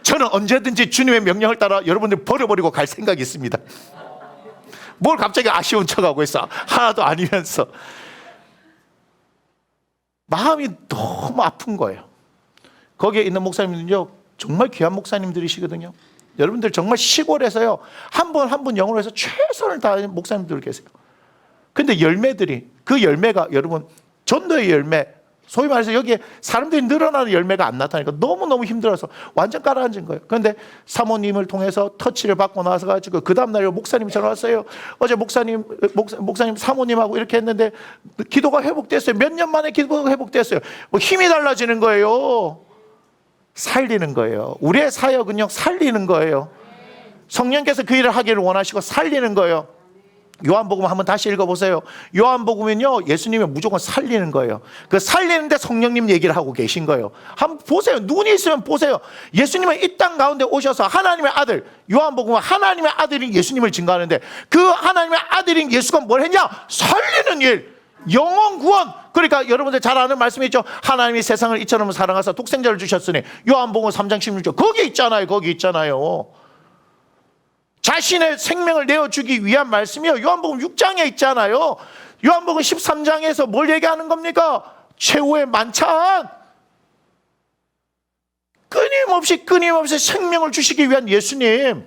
저는 언제든지 주님의 명령을 따라 여러분들 버려버리고 갈 생각이 있습니다. 뭘 갑자기 아쉬운 척하고 있어. 하나도 아니면서. 마음이 너무 아픈 거예요. 거기에 있는 목사님들은요 정말 귀한 목사님들이시거든요. 여러분들 정말 시골에서요 한 분 한 분 영으로 해서 최선을 다하는 목사님들 계세요. 근데 열매들이, 그 열매가 여러분 전도의 열매, 소위 말해서 여기에 사람들이 늘어나는 열매가 안 나타나니까 너무너무 힘들어서 완전 가라앉은 거예요. 그런데 사모님을 통해서 터치를 받고 나서 가지고 그 다음날 목사님이 전화 왔어요. 어제 목사님 사모님하고 이렇게 했는데 기도가 회복됐어요. 몇 년 만에 기도가 회복됐어요. 뭐 힘이 달라지는 거예요. 살리는 거예요. 우리의 사역은요 살리는 거예요. 성령께서 그 일을 하기를 원하시고 살리는 거예요. 요한복음 한번 다시 읽어보세요. 요한복음은요 예수님이 무조건 살리는 거예요. 그 살리는데 성령님 얘기를 하고 계신 거예요. 한번 보세요. 눈이 있으면 보세요. 예수님은 이 땅 가운데 오셔서 하나님의 아들, 요한복음은 하나님의 아들인 예수님을 증거하는데 그 하나님의 아들인 예수가 뭘 했냐? 살리는 일, 영혼 구원. 그러니까 여러분들 잘 아는 말씀이 있죠. 하나님이 세상을 이처럼 사랑하사 독생자를 주셨으니, 요한복음 3장 16절 거기 있잖아요. 거기 있잖아요. 자신의 생명을 내어주기 위한 말씀이요. 요한복음 6장에 있잖아요. 요한복음 13장에서 뭘 얘기하는 겁니까? 최후의 만찬. 끊임없이 생명을 주시기 위한 예수님,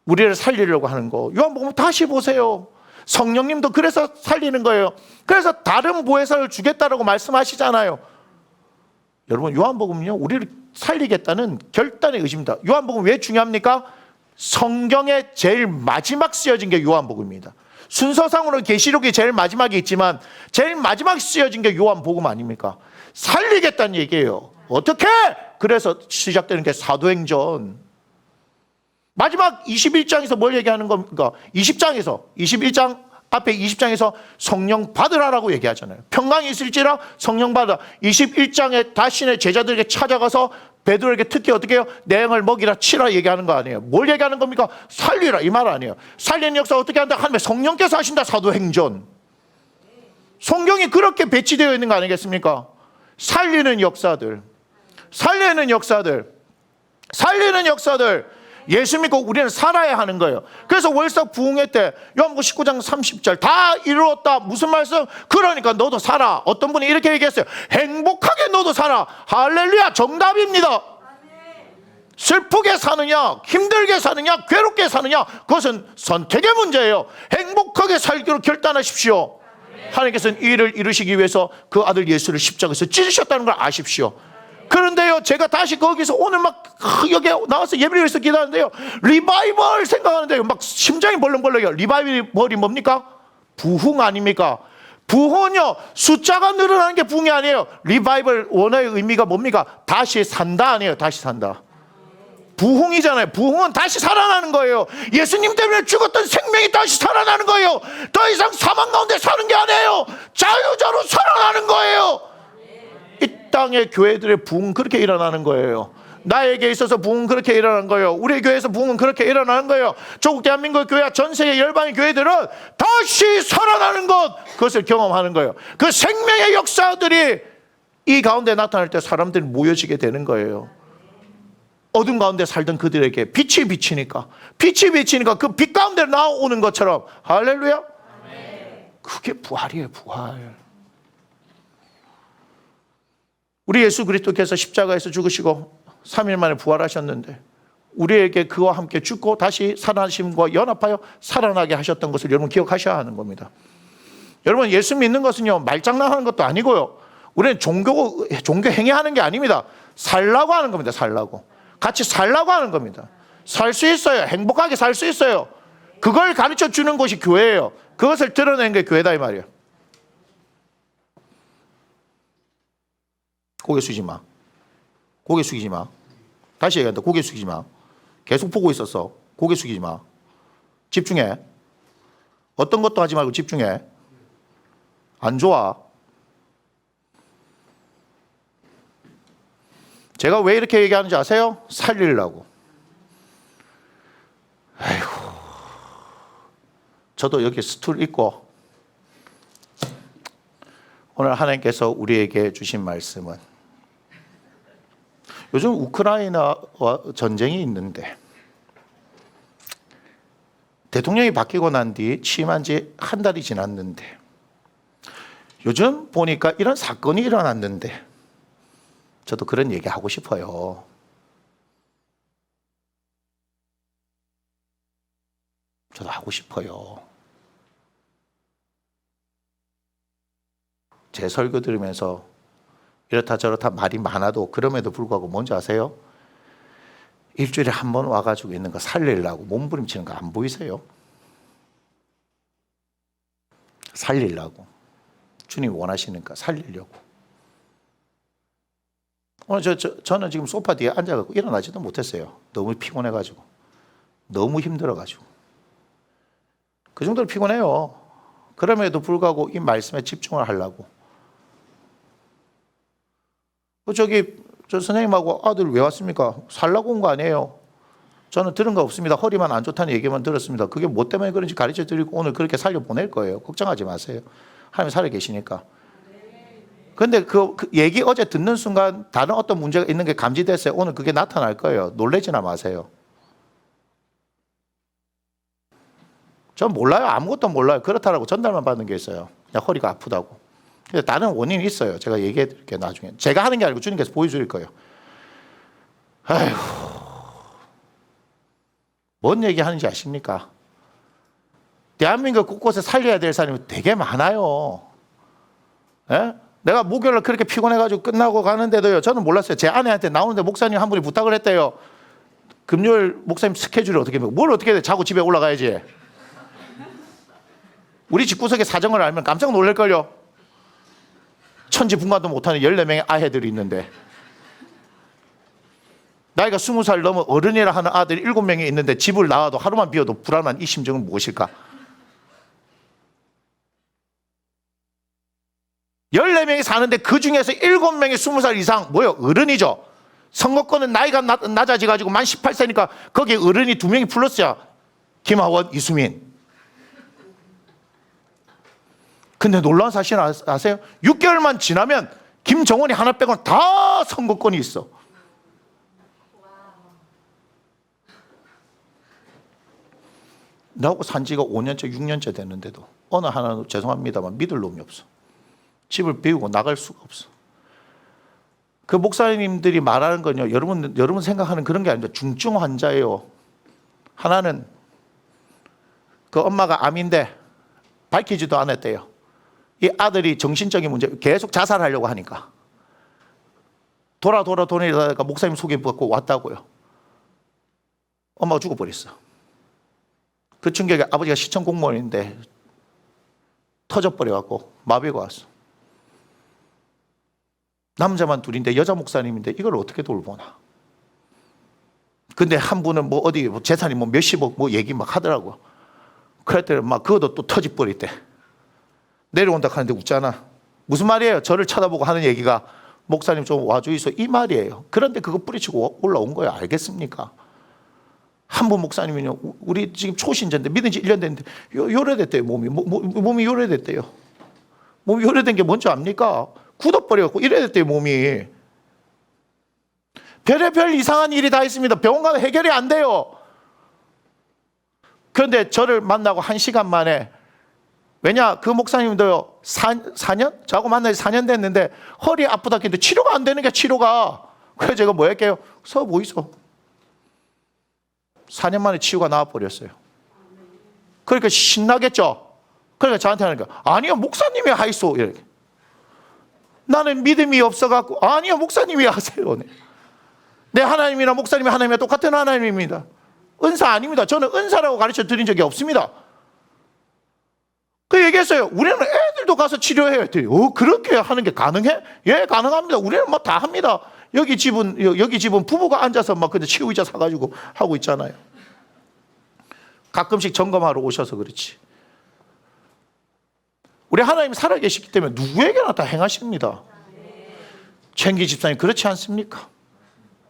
우리를 살리려고 하는 거. 요한복음 다시 보세요. 성령님도 그래서 살리는 거예요. 그래서 다른 보혜사를 주겠다라고 말씀하시잖아요. 여러분 요한복음은요 우리를 살리겠다는 결단의 의지입니다. 요한복음 왜 중요합니까? 성경의 제일 마지막 쓰여진 게 요한복음입니다. 순서상으로는 계시록이 제일 마지막에 있지만 제일 마지막 쓰여진 게 요한복음 아닙니까? 살리겠다는 얘기예요. 어떻게? 그래서 시작되는 게 사도행전. 마지막 21장에서 뭘 얘기하는 겁니까? 21장 앞에 20장에서 성령 받으라라고 얘기하잖아요. 평강이 있을지라 성령 받으라. 21장에 자신의 제자들에게 찾아가서 베드로에게 특히 어떻게 해요? 내 영을 먹이라 치라 얘기하는 거 아니에요. 뭘 얘기하는 겁니까? 살리라 이 말 아니에요. 살리는 역사 어떻게 한다? 하면 성령께서 하신다. 사도행전. 성경이 그렇게 배치되어 있는 거 아니겠습니까? 살리는 역사들. 예수 믿고 우리는 살아야 하는 거예요. 그래서 월삭 부흥회 때 요한복음 19장 30절 다 이루었다. 무슨 말씀? 그러니까 너도 살아. 어떤 분이 이렇게 얘기했어요. 행복하게 너도 살아. 할렐루야. 정답입니다. 슬프게 사느냐, 힘들게 사느냐, 괴롭게 사느냐, 그것은 선택의 문제예요. 행복하게 살기로 결단하십시오. 하나님께서는 이 일을 이루시기 위해서 그 아들 예수를 십자가에서 찢으셨다는 걸 아십시오. 그런데요 제가 다시 거기서 오늘 막 여기 나와서 예배를 위해서 기도하는데요 리바이벌 생각하는데요 막 심장이 벌렁벌렁해요. 리바이벌이 뭡니까? 부흥 아닙니까? 부흥은요 숫자가 늘어나는 게 부흥이 아니에요. 리바이벌 원어의 의미가 뭡니까? 다시 산다 아니에요. 다시 산다. 부흥이잖아요. 부흥은 다시 살아나는 거예요. 예수님 때문에 죽었던 생명이 다시 살아나는 거예요. 더 이상 사망 가운데 사는 게 아니에요. 자유자로 살아나는 거예요. 이 땅의 교회들의 부흥 그렇게 일어나는 거예요. 나에게 있어서 부흥은 그렇게 일어나는 거예요. 우리 교회에서 부흥은 그렇게 일어나는 거예요. 조국 대한민국 교회와 전 세계 열방의 교회들은 다시 살아나는 것, 그것을 경험하는 거예요. 그 생명의 역사들이 이 가운데 나타날 때 사람들이 모여지게 되는 거예요. 어둠 가운데 살던 그들에게 빛이 비치니까 그 빛 가운데 나오는 것처럼. 할렐루야. 그게 부활이에요. 부활. 우리 예수 그리스도께서 십자가에서 죽으시고 3일 만에 부활하셨는데 우리에게 그와 함께 죽고 다시 살아나심과 연합하여 살아나게 하셨던 것을 여러분 기억하셔야 하는 겁니다. 여러분, 예수 믿는 것은요 말장난하는 것도 아니고요, 우리는 종교 행위하는 게 아닙니다. 살라고 하는 겁니다. 살라고, 같이 살라고 하는 겁니다. 살 수 있어요. 행복하게 살 수 있어요. 그걸 가르쳐 주는 것이 교회예요. 그것을 드러내는 게 교회다 이 말이에요. 고개 숙이지 마. 고개 숙이지 마. 다시 얘기한다. 고개 숙이지 마. 계속 보고 있었어. 고개 숙이지 마. 집중해. 어떤 것도 하지 말고 집중해. 안 좋아. 제가 왜 이렇게 얘기하는지 아세요? 살리려고. 아이고, 저도 여기 스툴 있고 오늘 하나님께서 우리에게 주신 말씀은, 요즘 우크라이나와 전쟁이 있는데 대통령이 바뀌고 난 뒤 취임한 지 한 달이 지났는데 요즘 보니까 이런 사건이 일어났는데 저도 그런 얘기 하고 싶어요. 저도 하고 싶어요. 제 설교 들으면서 이렇다 저렇다 말이 많아도 그럼에도 불구하고 뭔지 아세요? 일주일에 한 번 와가지고 있는 거 살리려고 몸부림치는 거 안 보이세요? 살리려고. 주님이 원하시니까 살리려고. 오늘 저는 지금 소파 뒤에 앉아갖고 일어나지도 못했어요. 너무 피곤해가지고. 너무 힘들어가지고. 그 정도로 피곤해요. 그럼에도 불구하고 이 말씀에 집중을 하려고. 저 선생님하고 아들 왜 왔습니까? 살라고 온 거 아니에요. 저는 들은 거 없습니다. 허리만 안 좋다는 얘기만 들었습니다. 그게 뭐 때문에 그런지 가르쳐 드리고 오늘 그렇게 살려보낼 거예요. 걱정하지 마세요. 하나님 살아 계시니까. 그런데 그 얘기 어제 듣는 순간 다른 어떤 문제가 있는 게 감지됐어요. 오늘 그게 나타날 거예요. 놀라지나 마세요. 전 몰라요. 아무것도 몰라요. 그렇다라고 전달만 받는 게 있어요. 그냥 허리가 아프다고. 근데 다른 원인이 있어요. 제가 얘기해 드릴게요. 나중에. 제가 하는 게 아니고 주님께서 보여줄 거예요. 아이고, 뭔 얘기 하는지 아십니까? 대한민국 곳곳에 살려야 될 사람이 되게 많아요. 예? 내가 목요일날 그렇게 피곤해가지고 끝나고 가는데도요, 저는 몰랐어요. 제 아내한테 나오는데 목사님 한 분이 부탁을 했대요. 금요일 목사님 스케줄이 어떻게 됩니까? 뭘 어떻게 돼? 자고 집에 올라가야지. 우리 집구석의 사정을 알면 깜짝 놀랄걸요. 천지분간도 못하는 14명의 아해들이 있는데, 나이가 20살 넘어 어른이라 하는 아들이 7명이 있는데 집을 나와도 하루만 비워도 불안한 이 심정은 무엇일까? 14명이 사는데 그 중에서 7명이 20살 이상, 뭐요? 어른이죠. 선거권은 나이가 낮아져가지고 만 18세니까 거기에 어른이 2명이 플러스야. 김하원, 이수민. 근데 놀라운 사실 아세요? 6개월만 지나면 김정은이 하나 빼고는 다 선거권이 있어. 나하고 산 지가 5년째, 6년째 됐는데도 어느 하나는 죄송합니다만 믿을 놈이 없어. 집을 비우고 나갈 수가 없어. 그 목사님들이 말하는 건요, 여러분 생각하는 그런 게 아닙니다. 중증 환자예요. 하나는 그 엄마가 암인데 밝히지도 않았대요. 이 아들이 정신적인 문제, 계속 자살하려고 하니까 돌아다니다가 목사님 소개받고 왔다고요. 엄마가 죽어버렸어. 그 충격에 아버지가 시청 공무원인데 터져버려갖고 마비가 왔어. 남자만 둘인데 여자 목사님인데 이걸 어떻게 돌보나. 근데 한 분은 뭐 어디 재산이 뭐 몇십억 뭐 얘기 막 하더라고요. 그랬더니 막 그것도 또 터져버렸대. 내려온다 하는데 웃잖아. 무슨 말이에요? 저를 쳐다보고 하는 얘기가 목사님 좀 와주이소 이 말이에요. 그런데 그거 뿌리치고 올라온 거예요. 알겠습니까? 한 분 목사님은요, 우리 지금 초신자인데 믿은 지 1년 됐는데 요래됐대요. 몸이 요래됐대요. 몸이 요래된 게 뭔지 압니까? 굳어버려갖고 이래됐대요. 몸이. 별의별 이상한 일이 다 있습니다. 병원 가도 해결이 안 돼요. 그런데 저를 만나고 1시간 만에, 왜냐 그 목사님도요 4년? 저하고 만나서 4년 됐는데 허리 아프다 했는데 치료가 안 되는 게 치료가. 그래서 제가 뭐 할게요? 서 보이소. 4년 만에 치유가 나와버렸어요. 그러니까 신나겠죠? 그러니까 저한테 하는 거야. 아니요 목사님이 하이소. 이렇게. 나는 믿음이 없어갖고 아니요 목사님이 하세요. 내 하나님이나 목사님이 하나님이랑 똑같은 하나님입니다. 은사 아닙니다. 저는 은사라고 가르쳐 드린 적이 없습니다. 그 얘기했어요. 우리는 애들도 가서 치료해요. 그렇게 하는 게 가능해? 예, 가능합니다. 우리는 뭐 다 합니다. 여기 집은 부부가 앉아서 막 근데 치유 의자 사가지고 하고 있잖아요. 가끔씩 점검하러 오셔서 그렇지. 우리 하나님이 살아계시기 때문에 누구에게나 다 행하십니다. 챙기 집사님 그렇지 않습니까?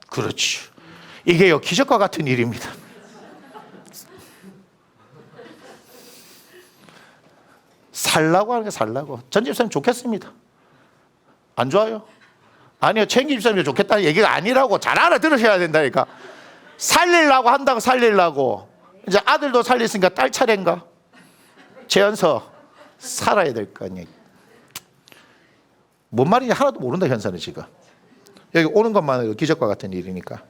그렇지. 이게요 기적과 같은 일입니다. 살라고 하는 게 살라고. 전 집사님 좋겠습니다. 안 좋아요? 아니요 챙기 집사님이 좋겠다는 얘기가 아니라고 잘 알아들으셔야 된다니까. 살리려고 한다고 살리려고. 이제 아들도 살렸으니까 딸 차례인가? 재현서 살아야 될 거 아니에요. 뭔 말인지 하나도 모른다 현서는 지금. 여기 오는 것만 해도 기적과 같은 일이니까.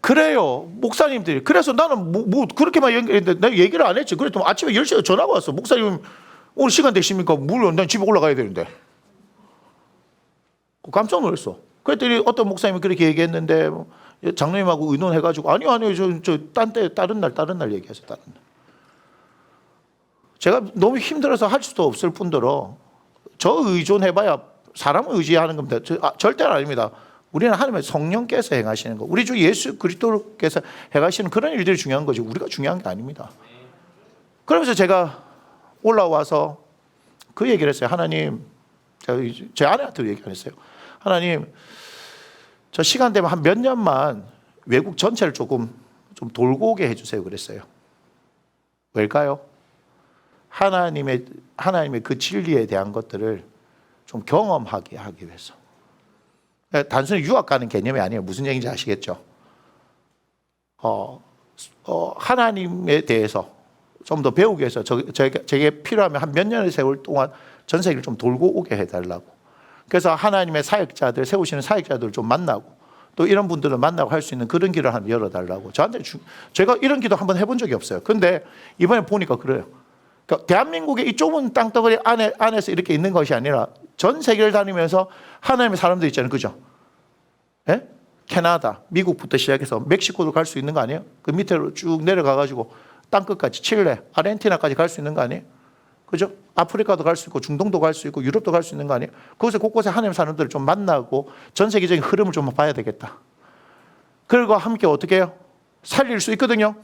그래요 목사님들이. 그래서 나는 뭐 그렇게만 연결했는데 내가 얘기를 안 했지. 그랬더니 아침에 10시에 전화가 왔어. 목사님 오늘 시간 되십니까? 물론 난 집에 올라가야 되는데. 깜짝 놀랐어. 그랬더니 어떤 목사님이 그렇게 얘기했는데 장로님하고 의논해가지고 아니요 저 다른 날 얘기하세요. 다른 날. 제가 너무 힘들어서 할 수도 없을 뿐더러 저 의존해봐야 사람을 의지하는 겁니다. 절대는 아닙니다. 우리는 하나님의 성령께서 행하시는 거, 우리 주 예수 그리스도께서 행하시는 그런 일들이 중요한 거지 우리가 중요한 게 아닙니다. 그러면서 제가 올라와서 그 얘기를 했어요. 하나님, 제 아내한테도 얘기 안 했어요. 하나님, 저 시간 되면 한 몇 년만 외국 전체를 좀 돌고 오게 해주세요. 그랬어요. 왜일까요? 하나님의 그 진리에 대한 것들을 좀 경험하게 하기 위해서. 단순히 유학 가는 개념이 아니에요. 무슨 얘기인지 아시겠죠? 하나님에 대해서 좀 더 배우기 위해서 제게 필요하면 한 몇 년의 세월 동안 전 세계를 좀 돌고 오게 해달라고. 그래서 하나님의 사역자들, 세우시는 사역자들을 좀 만나고 또 이런 분들을 만나고 할 수 있는 그런 길을 한번 열어달라고. 저한테 제가 이런 기도 한번 해본 적이 없어요. 근데 이번에 보니까 그래요. 그러니까 대한민국의 이 좁은 땅덩어리 안에서 이렇게 있는 것이 아니라 전 세계를 다니면서 하나님의 사람들 있잖아요. 그죠? 예? 캐나다, 미국부터 시작해서 멕시코도 갈 수 있는 거 아니에요? 그 밑으로 쭉 내려가가지고 땅끝까지 칠레, 아르헨티나까지 갈 수 있는 거 아니에요? 그죠? 아프리카도 갈 수 있고 중동도 갈 수 있고 유럽도 갈 수 있는 거 아니에요? 거기서 곳곳에 하나님의 사람들을 좀 만나고 전 세계적인 흐름을 좀 봐야 되겠다. 그리고 함께 어떻게 해요? 살릴 수 있거든요.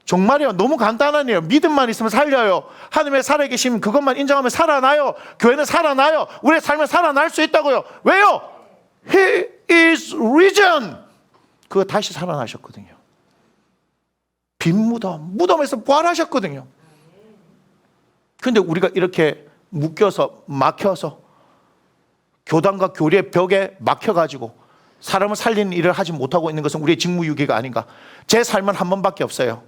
정말이요. 너무 간단한 일이에요. 믿음만 있으면 살려요. 하나님의 살아계시면 그것만 인정하면 살아나요. 교회는 살아나요. 우리의 삶은 살아날 수 있다고요. 왜요? He is risen. 그거 다시 살아나셨거든요. 빈 무덤에서 부활하셨거든요. 근데 우리가 이렇게 묶여서 막혀서 교단과 교리의 벽에 막혀가지고 사람을 살리는 일을 하지 못하고 있는 것은 우리의 직무유기가 아닌가. 제 삶은 한 번밖에 없어요.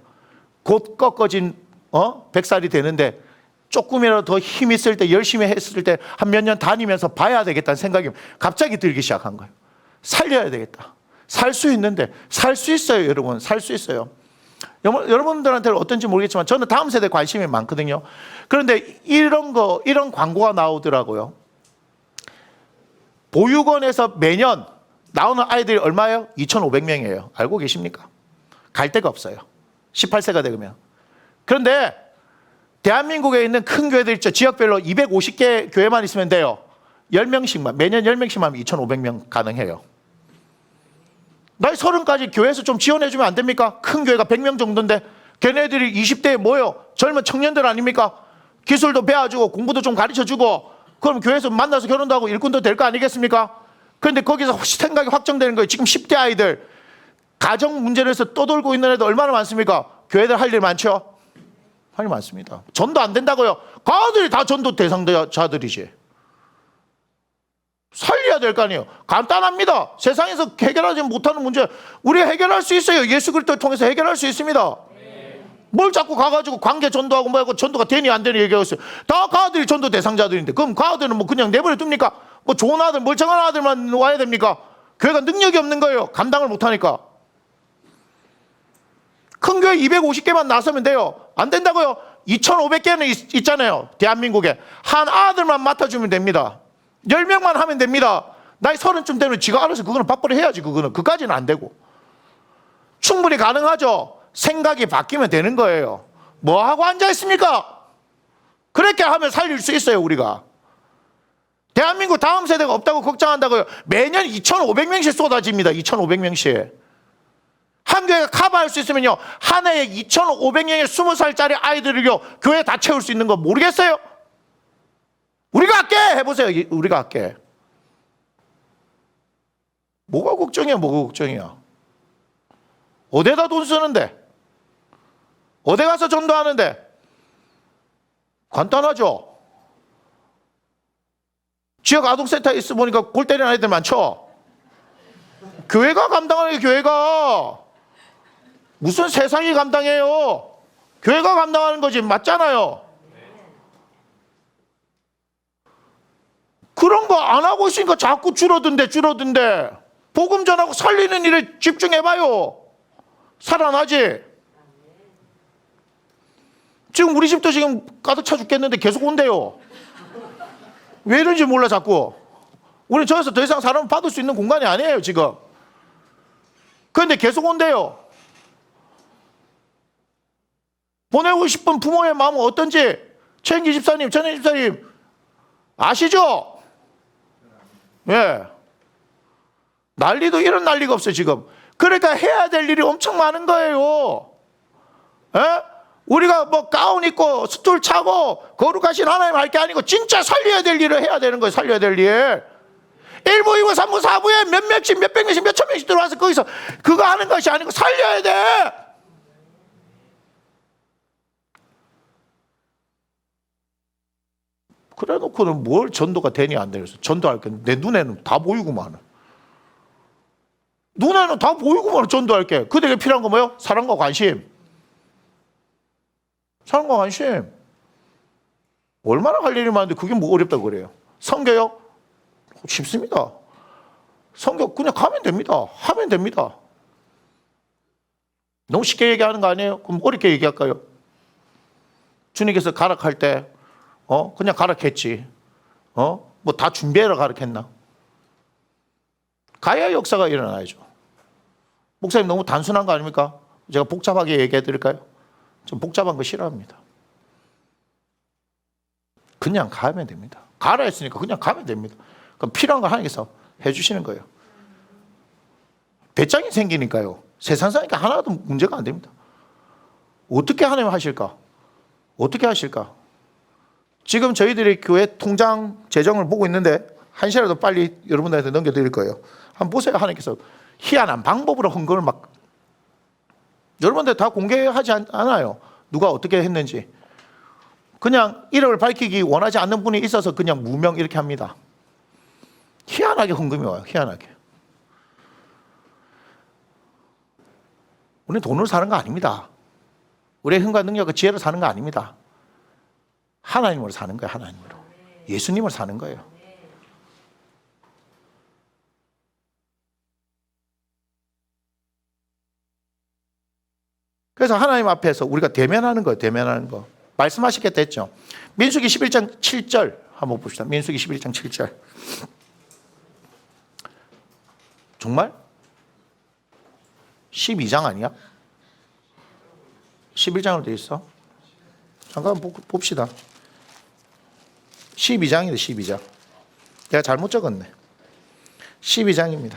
곧 꺾어진 100살이 되는데 조금이라도 더 힘 있을 때 열심히 했을 때 한 몇 년 다니면서 봐야 되겠다는 생각이 갑자기 들기 시작한 거예요. 살려야 되겠다. 살 수 있는데 살 수 있어요. 여러분 살 수 있어요. 여러분들한테는 어떤지 모르겠지만 저는 다음 세대에 관심이 많거든요. 그런데 이런 광고가 나오더라고요. 보육원에서 매년 나오는 아이들이 얼마예요? 2,500명이에요. 알고 계십니까? 갈 데가 없어요. 18세가 되면. 그런데 대한민국에 있는 큰 교회들 있죠. 지역별로 250개 교회만 있으면 돼요. 10명씩만, 매년 10명씩만 하면 2,500명 가능해요. 나이 30까지 교회에서 좀 지원해주면 안 됩니까? 큰 교회가 100명 정도인데 걔네들이 20대에 모여 젊은 청년들 아닙니까? 기술도 배워주고 공부도 좀 가르쳐주고 그럼 교회에서 만나서 결혼도 하고 일꾼도 될 거 아니겠습니까? 그런데 거기서 생각이 확정되는 거예요. 지금 10대 아이들 가정 문제로 해서 떠돌고 있는 애들 얼마나 많습니까? 교회들 할 일 많죠? 할 일 많습니다. 전도 안 된다고요? 가들이 다 전도 대상자들이지. 살려야 될 거 아니에요. 간단합니다. 세상에서 해결하지 못하는 문제 우리 해결할 수 있어요. 예수 그리스도를 통해서 해결할 수 있습니다. 뭘 자꾸 가가지고 관계 전도하고 뭐하고 전도가 되니 안 되니 얘기하고 있어요. 다 가들이 전도 대상자들인데 그럼 가들은 뭐 그냥 내버려 둡니까? 뭐 좋은 아들 멀쩡한 아들만 와야 됩니까? 교회가 능력이 없는 거예요. 감당을 못하니까. 큰 교회 250개만 나서면 돼요. 안 된다고요? 2,500개는 있잖아요. 대한민국에. 한 아들만 맡아주면 됩니다. 10명만 하면 됩니다. 나이 30쯤 되면 지가 알아서 그거는 밥벌이 해야지. 그까지는 안 되고. 충분히 가능하죠. 생각이 바뀌면 되는 거예요. 뭐 하고 앉아 있습니까? 그렇게 하면 살릴 수 있어요, 우리가. 대한민국 다음 세대가 없다고 걱정한다고요. 매년 2,500명씩 쏟아집니다. 2,500명씩. 한 교회가 커버할 수 있으면요, 한 해에 2,500명의 20살짜리 아이들을요, 교회 다 채울 수 있는 거 모르겠어요? 우리가 할게! 해보세요. 우리가 할게. 뭐가 걱정이야, 뭐가 걱정이야. 어디다 돈 쓰는데? 어디 가서 전도하는데? 간단하죠? 지역 아동센터에 있어 보니까 골 때리는 아이들 많죠? 교회가 감당하는 게 교회가. 무슨 세상이 감당해요? 교회가 감당하는 거지. 맞잖아요. 그런 거 안 하고 있으니까 자꾸 줄어든대. 복음 전하고 살리는 일에 집중해봐요. 살아나지. 지금 우리 집도 지금 가득 차 죽겠는데 계속 온대요. 왜 이런지 몰라 자꾸. 우리 저기서 더 이상 사람을 받을 수 있는 공간이 아니에요 지금. 그런데 계속 온대요. 보내고 싶은 부모의 마음은 어떤지 최인기 집사님, 전혜 집사님 아시죠? 예. 난리도 이런 난리가 없어요 지금. 그러니까 해야 될 일이 엄청 많은 거예요. 예? 우리가 뭐 가운 입고 스툴 차고 거룩하신 하나님 할 게 아니고 진짜 살려야 될 일을 해야 되는 거예요. 살려야 될 일. 1부, 2부, 3부, 4부에 몇 명씩, 몇백 명씩, 몇천 명씩 들어와서 거기서 그거 하는 것이 아니고 살려야 돼. 그래 놓고는 뭘 전도가 되니 안 되니 전도할 게 내 눈에는 다 보이구만. 눈에는 다 보이구만. 전도할 게. 그대에게 필요한 거 뭐예요? 사랑과 관심. 사랑과 관심. 얼마나 할 일이 많은데 그게 뭐 어렵다고 그래요? 성교요? 쉽습니다. 성교 그냥 가면 됩니다. 하면 됩니다. 너무 쉽게 얘기하는 거 아니에요? 그럼 어렵게 얘기할까요? 주님께서 가락할 때 그냥 가락했지. 뭐 다 준비해라 가락했나? 가야 역사가 일어나야죠. 목사님 너무 단순한 거 아닙니까? 제가 복잡하게 얘기해 드릴까요? 좀 복잡한 거 싫어합니다. 그냥 가면 됩니다. 가라 했으니까 그냥 가면 됩니다. 그럼 필요한 거 하나님께서 해주시는 거예요. 배짱이 생기니까요. 세상 사니까 하나도 문제가 안 됩니다. 어떻게 하나님 하실까? 어떻게 하실까? 지금 저희들이 교회 통장 재정을 보고 있는데 한 시라도 빨리 여러분들한테 넘겨드릴 거예요. 한번 보세요. 하나님께서 희한한 방법으로 헌금을 막 여러분들 다 공개하지 않아요. 누가 어떻게 했는지. 그냥 이름을 밝히기 원하지 않는 분이 있어서 그냥 무명 이렇게 합니다. 희한하게 헌금이 와요. 희한하게. 우리는 돈으로 사는 거 아닙니다. 우리의 힘과 능력과 지혜로 사는 거 아닙니다. 하나님으로 사는 거예요. 하나님으로. 예수님을 사는 거예요. 그래서 하나님 앞에서 우리가 대면하는 거예요. 대면하는 거. 말씀하시겠다 했죠. 민수기 11장 7절 한번 봅시다. 민수기 11장 7절. 정말? 12장 아니야? 11장으로 되어 있어? 잠깐 봅시다. 12장이다. 12장. 내가 잘못 적었네. 12장입니다.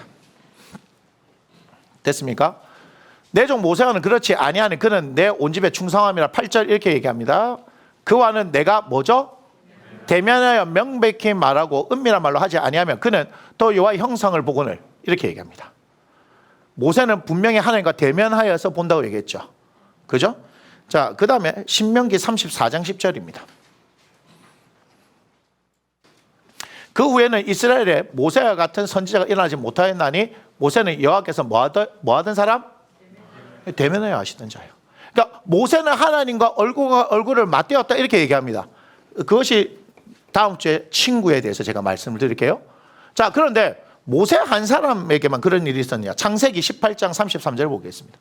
됐습니까? 내 종 모세와는 그렇지 아니하는 그는 내 온 집에 충성함이라 8절 이렇게 얘기합니다. 그와는 내가 뭐죠? 대면하여 명백히 말하고 은밀한 말로 하지 아니하면 그는 또 여호와의 형상을 보거늘. 이렇게 얘기합니다. 모세는 분명히 하나님과 대면하여서 본다고 얘기했죠. 그죠? 자, 그 다음에 신명기 34장 10절입니다. 그 후에는 이스라엘에 모세와 같은 선지자가 일어나지 못하였나니 모세는 여호와께서 뭐 하던 사람? 대면하여 하시던 자예요. 그러니까 모세는 하나님과 얼굴을 맞대었다 이렇게 얘기합니다. 그것이 다음 주에 친구에 대해서 제가 말씀을 드릴게요. 자, 그런데 모세 한 사람에게만 그런 일이 있었냐? 창세기 18장 33절 보겠습니다.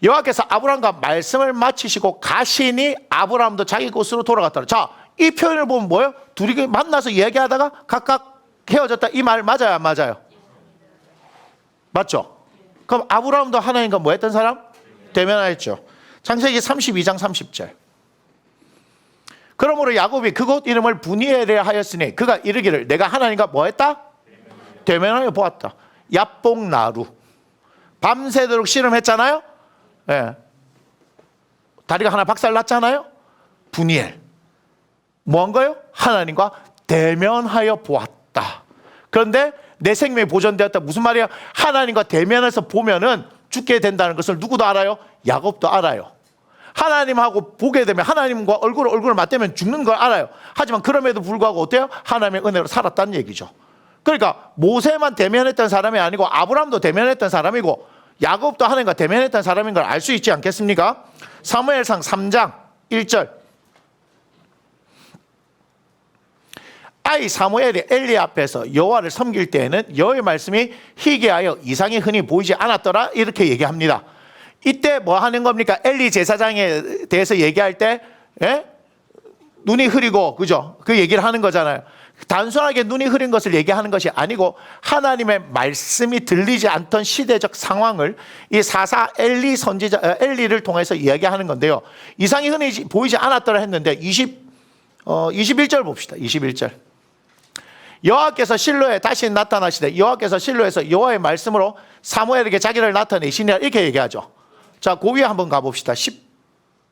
여호와께서 아브라함과 말씀을 마치시고 가시니 아브라함도 자기 곳으로 돌아갔다. 자, 이 표현을 보면 뭐예요? 둘이 만나서 이야기하다가 각각 헤어졌다. 이 말 맞아요, 안 맞아요? 맞죠? 그럼 아브라함도 하나님과 뭐 했던 사람? 대면하였죠. 창세기 32장 30절. 그러므로 야곱이 그곳 이름을 브니엘이라 하였으니 그가 이르기를 내가 하나님과 뭐 했다? 대면하여 보았다. 야뽕나루. 밤새도록 씨름했잖아요. 예. 다리가 하나 박살났잖아요. 브니엘. 뭐 한 거예요? 하나님과 대면하여 보았다. 그런데 내 생명이 보존되었다. 무슨 말이야? 하나님과 대면해서 보면은 죽게 된다는 것을 누구도 알아요? 야곱도 알아요. 하나님하고 보게 되면 하나님과 얼굴을 맞대면 죽는 걸 알아요. 하지만 그럼에도 불구하고 어때요? 하나님의 은혜로 살았다는 얘기죠. 그러니까 모세만 대면했던 사람이 아니고 아브라함도 대면했던 사람이고 야곱도 하나님과 대면했던 사람인 걸 알 수 있지 않겠습니까? 사무엘상 3장 1절. 아이 사무엘이 엘리 앞에서 여호와를 섬길 때에는 여호와의 말씀이 희귀하여 이상이 흔히 보이지 않았더라 이렇게 얘기합니다. 이때 뭐 하는 겁니까? 엘리 제사장에 대해서 얘기할 때 눈이 흐리고 그죠? 그 얘기를 하는 거잖아요. 단순하게 눈이 흐린 것을 얘기하는 것이 아니고 하나님의 말씀이 들리지 않던 시대적 상황을 이 사사 엘리 선지자 엘리를 통해서 이야기하는 건데요. 이상이 흔히 보이지 않았더라 했는데 21절 봅시다. 21절. 여호와께서 실로에 다시 나타나시되 여호와께서 실로에서 여호와의 말씀으로 사무엘에게 자기를 나타내시니라 이렇게 얘기하죠. 자, 그 위에 한번 가봅시다.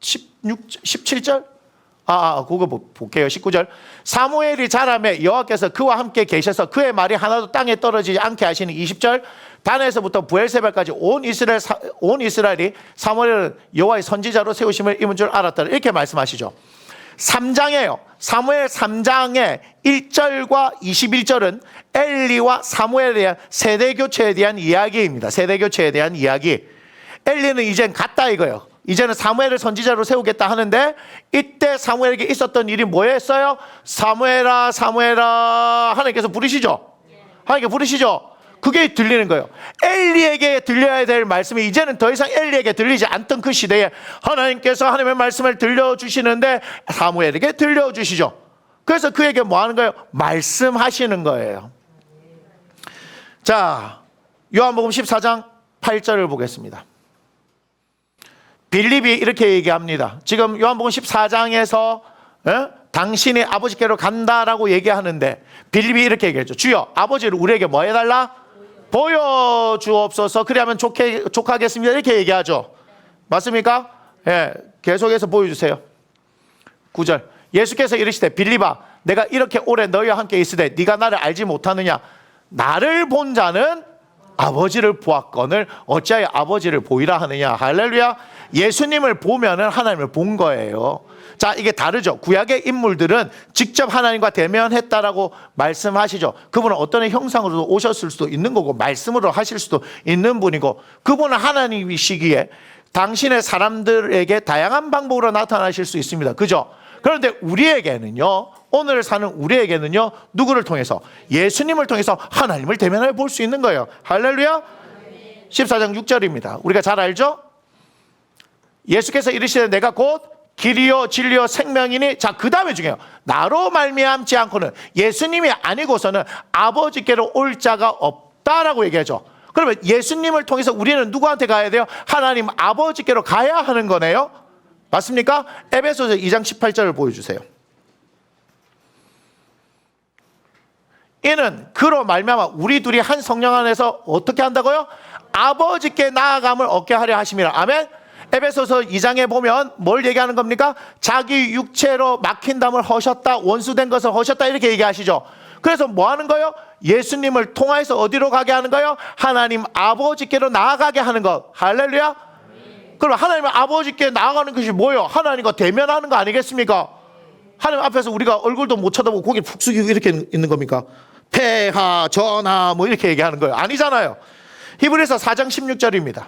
17절? 그거 볼게요. 19절. 사무엘이 자라매 여호와께서 그와 함께 계셔서 그의 말이 하나도 땅에 떨어지지 않게 하시는 20절. 단에서부터 부엘세바까지 온 이스라엘이 사무엘을 여호와의 선지자로 세우심을 입은 줄 알았다. 이렇게 말씀하시죠. 3장이에요. 사무엘 3장의 1절과 21절은 엘리와 사무엘에 대한 세대교체에 대한 이야기입니다. 세대교체에 대한 이야기. 엘리는 이젠 갔다 이거예요. 이제는 사무엘을 선지자로 세우겠다 하는데 이때 사무엘에게 있었던 일이 뭐였어요? 사무엘아 사무엘아 하나님께서 부르시죠. 하나님께 부르시죠. 그게 들리는 거예요. 엘리에게 들려야 될 말씀이 이제는 더 이상 엘리에게 들리지 않던 그 시대에 하나님께서 하나님의 말씀을 들려주시는데 사무엘에게 들려주시죠. 그래서 그에게 뭐 하는 거예요? 말씀하시는 거예요. 자, 요한복음 14장 8절을 보겠습니다. 빌립이 이렇게 얘기합니다. 지금 요한복음 14장에서 당신이 아버지께로 간다라고 얘기하는데 빌립이 이렇게 얘기했죠. 주여 아버지를 우리에게 뭐 해달라? 보여주옵소서. 그래야만 족하겠습니다. 이렇게 얘기하죠. 맞습니까? 예, 계속해서 보여주세요. 9절. 예수께서 이르시되 빌립아 내가 이렇게 오래 너희와 함께 있으되 네가 나를 알지 못하느냐? 나를 본 자는 아버지를 보았거늘 어찌하여 아버지를 보이라 하느냐. 할렐루야. 예수님을 보면은 하나님을 본 거예요. 자, 이게 다르죠. 구약의 인물들은 직접 하나님과 대면했다라고 말씀하시죠. 그분은 어떤 형상으로도 오셨을 수도 있는 거고 말씀으로 하실 수도 있는 분이고 그분은 하나님이시기에 당신의 사람들에게 다양한 방법으로 나타나실 수 있습니다. 그죠? 그런데 우리에게는요, 오늘 사는 우리에게는요, 누구를 통해서? 예수님을 통해서 하나님을 대면해 볼 수 있는 거예요. 할렐루야. 14장 6절입니다. 우리가 잘 알죠? 예수께서 이르시되 내가 곧 길이요 진리요 생명이니. 자, 그 다음에 중요해요. 나로 말미암지 않고는 예수님이 아니고서는 아버지께로 올 자가 없다라고 얘기하죠. 그러면 예수님을 통해서 우리는 누구한테 가야 돼요? 하나님 아버지께로 가야 하는 거네요. 맞습니까? 에베소서 2장 18절을 보여주세요. 이는 그로 말미암아 우리 둘이 한 성령 안에서 어떻게 한다고요? 아버지께 나아감을 얻게 하려 하심이라. 아멘. 에베소서 2장에 보면 뭘 얘기하는 겁니까? 자기 육체로 막힌 담을 허셨다, 원수된 것을 허셨다, 이렇게 얘기하시죠. 그래서 뭐 하는 거예요? 예수님을 통하여서 어디로 가게 하는 거예요? 하나님 아버지께로 나아가게 하는 것. 할렐루야. 그럼 하나님 아버지께 나아가는 것이 뭐예요? 하나님과 대면하는 거 아니겠습니까? 하나님 앞에서 우리가 얼굴도 못 쳐다보고 고개를 푹 숙이고 이렇게 있는 겁니까? 폐하 전하 뭐 이렇게 얘기하는 거예요? 아니잖아요. 히브리서 4장 16절입니다.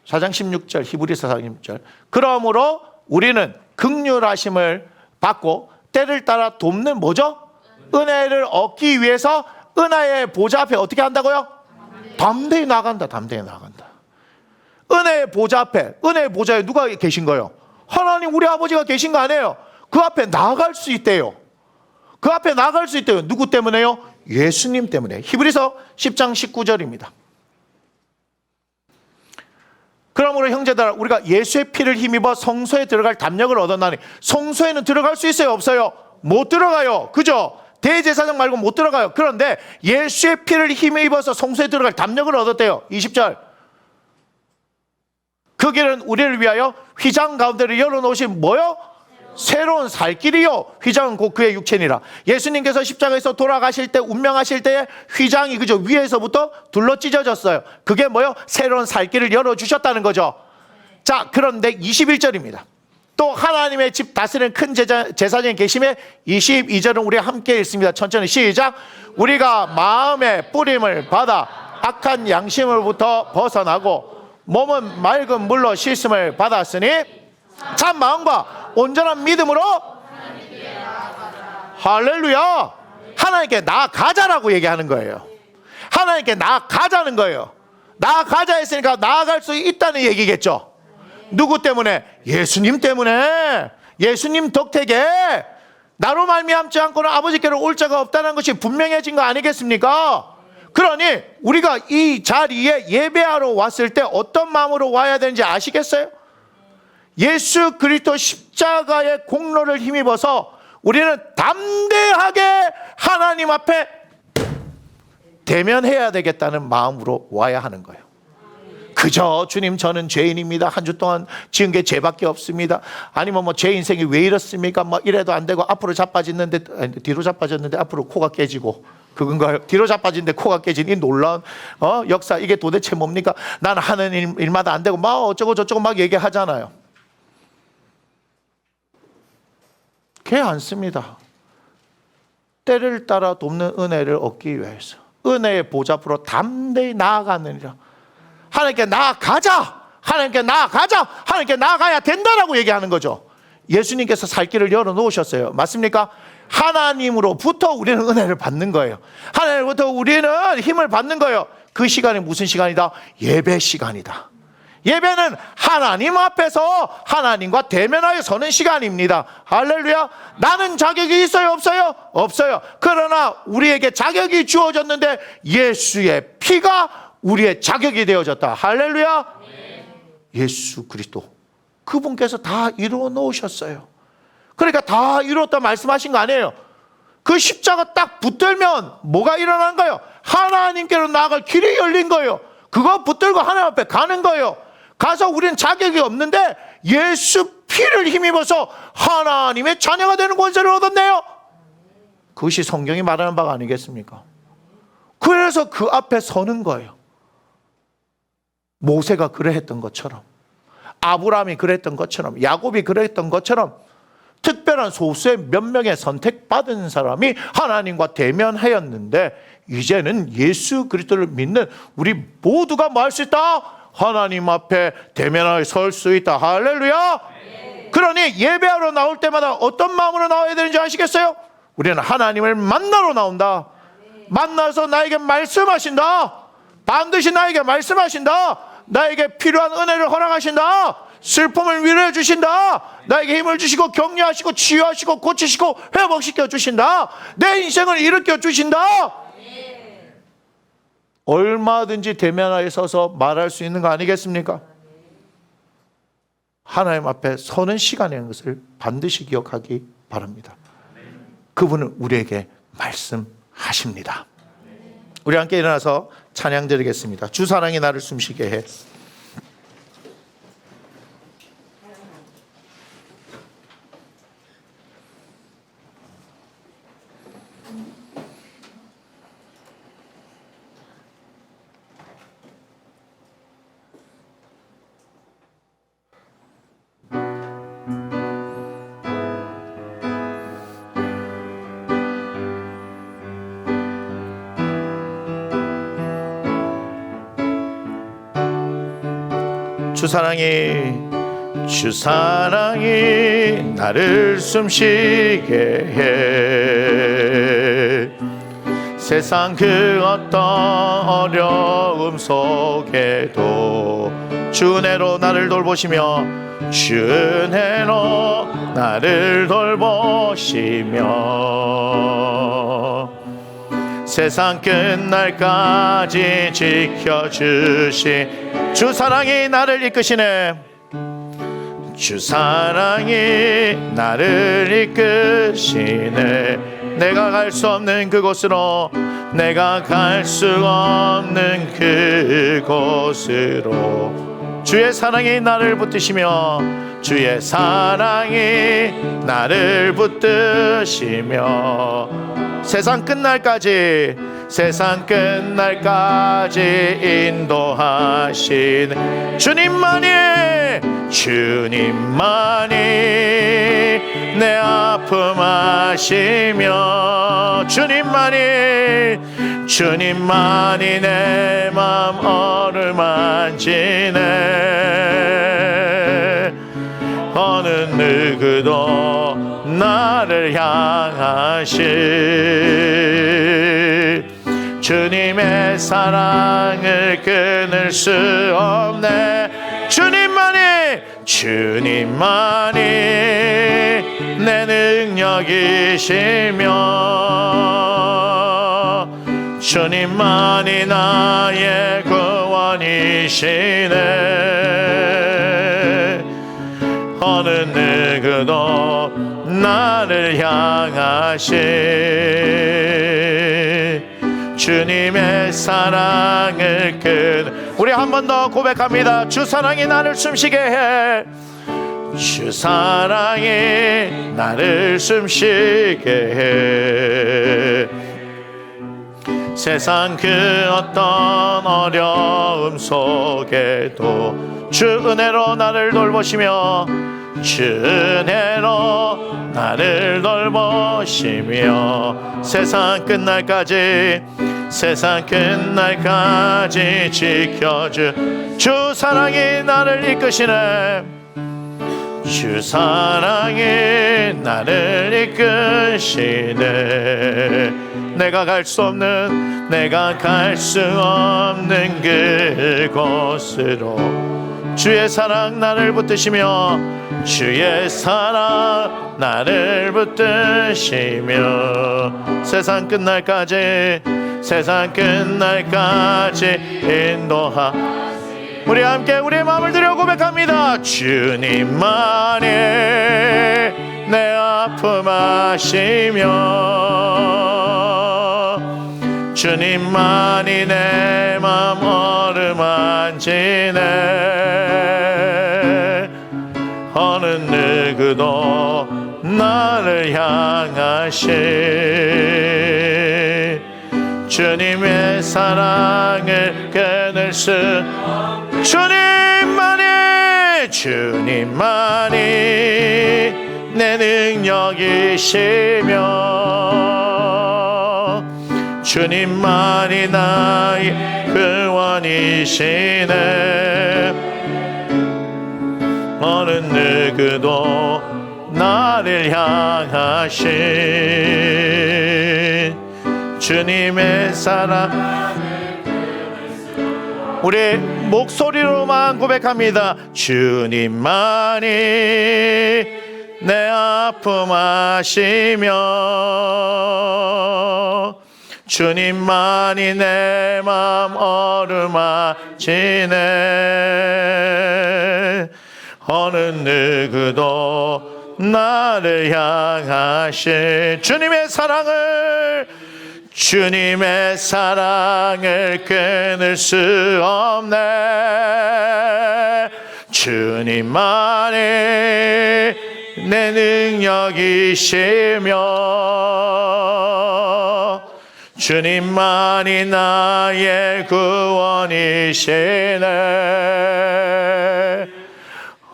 4장 16절, 히브리서 4장 16절. 그러므로 우리는 긍휼하심을 받고 때를 따라 돕는 뭐죠? 은혜를 얻기 위해서 은혜의 보좌 앞에 어떻게 한다고요? 담대히 나간다. 담대히 나간다. 은혜의 보좌 앞에, 은혜의 보좌에 누가 계신 거예요? 하나님 우리 아버지가 계신 거 아니에요? 그 앞에 나아갈 수 있대요. 그 앞에 나아갈 수 있대요. 누구 때문에요? 예수님 때문에. 히브리서 10장 19절입니다. 그러므로 형제들아 우리가 예수의 피를 힘입어 성소에 들어갈 담력을 얻었나니. 성소에는 들어갈 수 있어요? 없어요? 못 들어가요. 그죠? 대제사장 말고 못 들어가요. 그런데 예수의 피를 힘입어서 성소에 들어갈 담력을 얻었대요. 20절. 그 길은 우리를 위하여 휘장 가운데를 열어놓으신 뭐요? 새로운 살 길이요. 휘장은 곧 그의 육체니라. 예수님께서 십자가에서 돌아가실 때, 운명하실 때에 휘장이 그죠? 위에서부터 둘러 찢어졌어요. 그게 뭐요? 새로운 살 길을 열어주셨다는 거죠. 자, 그런데 21절입니다. 또 하나님의 집 다스리는 큰 제사장이 계심에 22절은 우리 함께 읽습니다. 천천히 시작. 우리가 마음의 뿌림을 받아 악한 양심으로부터 벗어나고 몸은 맑은 물로 씻음을 받았으니 참 마음과 온전한 믿음으로 할렐루야. 하나님께 나아가자라고 얘기하는 거예요. 하나님께 나아가자는 거예요. 나아가자 했으니까 나아갈 수 있다는 얘기겠죠. 누구 때문에? 예수님 때문에. 예수님 덕택에 나로 말미암지 않고는 아버지께로 올 자가 없다는 것이 분명해진 거 아니겠습니까? 그러니 우리가 이 자리에 예배하러 왔을 때 어떤 마음으로 와야 되는지 아시겠어요? 예수 그리스도 십자가의 공로를 힘입어서 우리는 담대하게 하나님 앞에 대면해야 되겠다는 마음으로 와야 하는 거예요. 그저 주님 저는 죄인입니다. 한 주 동안 지은 게 죄밖에 없습니다. 아니면 뭐 제 인생이 왜 이렇습니까? 뭐 이래도 안 되고 앞으로 자빠졌는데 뒤로 자빠졌는데 앞으로 코가 깨지고 그건가요? 뒤로 자빠진데 코가 깨진 이 놀라운 역사, 이게 도대체 뭡니까? 나는 하는 일마다 안 되고 막 어쩌고 저쩌고 막 얘기하잖아요. 그게 않습니다. 때를 따라 돕는 은혜를 얻기 위해서 은혜의 보좌 앞으로 담대히 나아가느니라. 하나님께 나아가자. 하나님께 나아가자. 하나님께 나아가야 된다라고 얘기하는 거죠. 예수님께서 살 길을 열어놓으셨어요. 맞습니까? 하나님으로부터 우리는 은혜를 받는 거예요. 하나님으로부터 우리는 힘을 받는 거예요. 그 시간이 무슨 시간이다? 예배 시간이다. 예배는 하나님 앞에서 하나님과 대면하여 서는 시간입니다. 할렐루야. 나는 자격이 있어요? 없어요? 없어요. 그러나 우리에게 자격이 주어졌는데 예수의 피가 우리의 자격이 되어졌다. 할렐루야. 예수 그리스도 그분께서 다 이루어 놓으셨어요. 그러니까 다 이루었다 말씀하신 거 아니에요. 그 십자가 딱 붙들면 뭐가 일어난 거예요? 하나님께로 나아갈 길이 열린 거예요. 그거 붙들고 하나님 앞에 가는 거예요. 가서 우리는 자격이 없는데 예수 피를 힘입어서 하나님의 자녀가 되는 권세를 얻었네요. 그것이 성경이 말하는 바가 아니겠습니까? 그래서 그 앞에 서는 거예요. 모세가 그랬던 것처럼, 아브라함이 그랬던 것처럼, 야곱이 그랬던 것처럼 특별한 소수의 몇 명의 선택받은 사람이 하나님과 대면하였는데 이제는 예수 그리스도를 믿는 우리 모두가 뭐 할 수 있다? 하나님 앞에 대면하여 설 수 있다. 할렐루야. 그러니 예배하러 나올 때마다 어떤 마음으로 나와야 되는지 아시겠어요? 우리는 하나님을 만나러 나온다. 만나서 나에게 말씀하신다. 반드시 나에게 말씀하신다. 나에게 필요한 은혜를 허락하신다. 슬픔을 위로해 주신다. 나에게 힘을 주시고 격려하시고 치유하시고 고치시고 회복시켜 주신다. 내 인생을 일으켜 주신다. 얼마든지 대면하에 서서 말할 수 있는 거 아니겠습니까? 하나님 앞에 서는 시간이라는 것을 반드시 기억하기 바랍니다. 그분은 우리에게 말씀하십니다. 우리 함께 일어나서 찬양 드리겠습니다. 주 사랑이 나를 숨쉬게 해. 주 사랑이 나를 숨쉬게 해. 세상 그 어떤 어려움 속에도 주 은혜로 나를 돌보시며 주 은혜로 나를 돌보시며 세상 끝날까지 지켜주시 주 사랑이 나를 이끄시네. 주 사랑이 나를 이끄시네. 내가 갈 수 없는 그곳으로 내가 갈 수 없는 그곳으로 주의 사랑이 나를 붙드시며 주의 사랑이 나를 붙드시며 세상 끝날까지 인도하신 주님만이 내 아픔 아시며 주님만이 내 맘 어루만지네. 어느 누구도 나를 향하시 주님의 사랑을 끊을 수 없네. 주님만이 내 능력이시며 주님만이 나의 구원이시네. 어느 누구도 나를 향하시 주님의 사랑을 우리 한 번 더 고백합니다. 주 사랑이 나를 숨쉬게 해. 주 사랑이 나를 숨쉬게 해. 세상 그 어떤 어려움 속에도 주 은혜로 나를 돌보시며 주 은혜로 나를 돌보시며 세상 끝날까지 지켜주 주 사랑이 나를 이끄시네. 주 사랑이 나를 이끄시네. 내가 갈 수 없는 그곳으로 주의 사랑 나를 붙드시며 주의 사랑 나를 붙드시며 세상 끝날까지 인도하. 우리 함께 우리의 마음을 들여 고백합니다. 주님만이 내 아픔 아시며 주님만이 내 맘 어루만지네. 어느 누구도 나를 향하시 주님의 사랑을 끊을 수 주님만이 내 능력이시며 주님만이 나의 구원이시네. 어느 누구도 나를 향하신 주님의 사랑 우리 목소리로만 고백합니다. 주님만이 내 아픔 아시며 주님만이 내 맘 어루만지네. 어느 누구도 나를 향하신 주님의 사랑을 끊을 수 없네. 주님만이 내 능력이시며 주님만이 나의 구원이시네.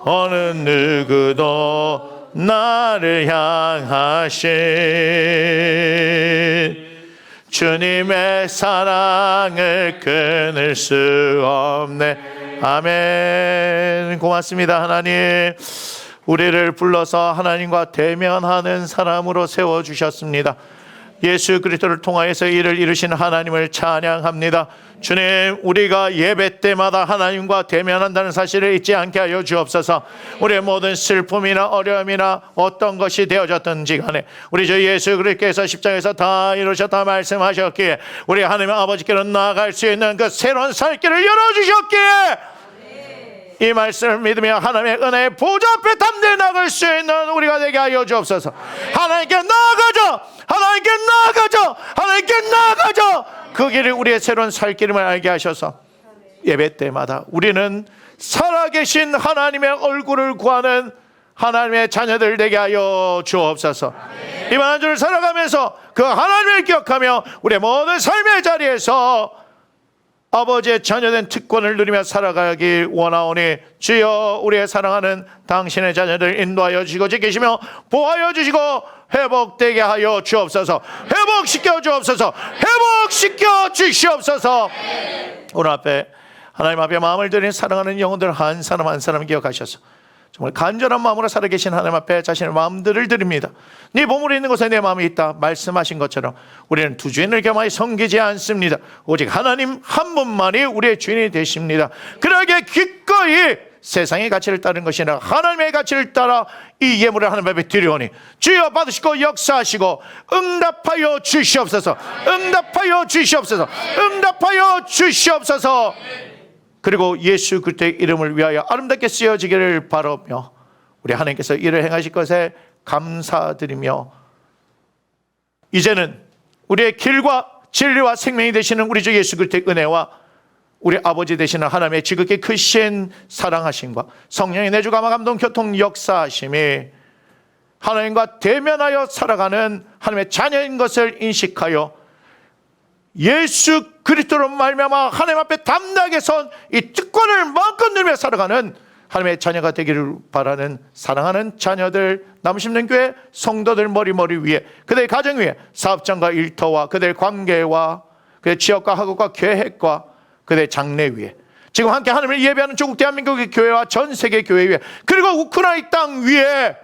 어느 누구도 나를 향하신 주님의 사랑을 끊을 수 없네. 아멘. 고맙습니다. 하나님, 우리를 불러서 하나님과 대면하는 사람으로 세워주셨습니다. 예수 그리스도를 통하여서 이를 이루신 하나님을 찬양합니다. 주님, 우리가 예배 때마다 하나님과 대면한다는 사실을 잊지 않게 하여 주옵소서. 우리의 모든 슬픔이나 어려움이나 어떤 것이 되어졌든지 간에 우리 주 예수 그리스도께서 십자가에서 다 이루셨다 말씀하셨기에 우리 하나님 아버지께로 나아갈 수 있는 그 새로운 살 길을 열어주셨기에 이 말씀을 믿으며 하나님의 은혜의 보좌 앞에 담대히 나갈 수 있는 우리가 되게 하여 주옵소서. 하나님께 나아가자, 하나님께 나아가자, 하나님께 나아가자. 그 길이 우리의 새로운 살 길임을 알게 하셔서 예배 때마다 우리는 살아계신 하나님의 얼굴을 구하는 하나님의 자녀들 되게 하여 주옵소서. 이번 한 주를 살아가면서 그 하나님을 기억하며 우리의 모든 삶의 자리에서 아버지의 자녀된 특권을 누리며 살아가길 원하오니 주여, 우리의 사랑하는 당신의 자녀들 인도하여 주시고 지키시며 보호하여 주시고 회복되게 하여 주옵소서. 회복시켜 주옵소서. 회복시켜 주시옵소서. 오늘 앞에 하나님 앞에 마음을 드린 사랑하는 영혼들 한 사람 한 사람 기억하셔서 정말 간절한 마음으로 살아계신 하나님 앞에 자신의 마음들을 드립니다. 네 보물이 있는 곳에 내 마음이 있다 말씀하신 것처럼 우리는 두 주인을 겸하여 섬기지 않습니다. 오직 하나님 한 분만이 우리의 주인이 되십니다. 그러기에 기꺼이 세상의 가치를 따르는 것이 아니라 하나님의 가치를 따라 이 예물을 하나님 앞에 드리오니 주여 받으시고 역사하시고 응답하여 주시옵소서. 응답하여 주시옵소서. 응답하여 주시옵소서. 그리고 예수 그리스도의 이름을 위하여 아름답게 쓰여지기를 바라며 우리 하나님께서 이를 행하실 것에 감사드리며 이제는 우리의 길과 진리와 생명이 되시는 우리 주 예수 그리스도의 은혜와 우리 아버지 되시는 하나님의 지극히 크신 사랑하심과 성령의 내주 감화 감동 교통 역사하심이 하나님과 대면하여 살아가는 하나님의 자녀인 것을 인식하여 예수 그리스도로 말미암아 하나님 앞에 담대하게 선 이 특권을 마음껏 누리며 살아가는 하나님의 자녀가 되기를 바라는 사랑하는 자녀들, 남심는 교회 성도들 머리 위에, 그들의 가정 위에 사업장과 일터와 그들의 관계와 그들의 지역과 학업과 계획과 그들의 장래 위에, 지금 함께 하나님을 예배하는 조국 대한민국의 교회와 전 세계 교회 위에, 그리고 우크라이나 땅 위에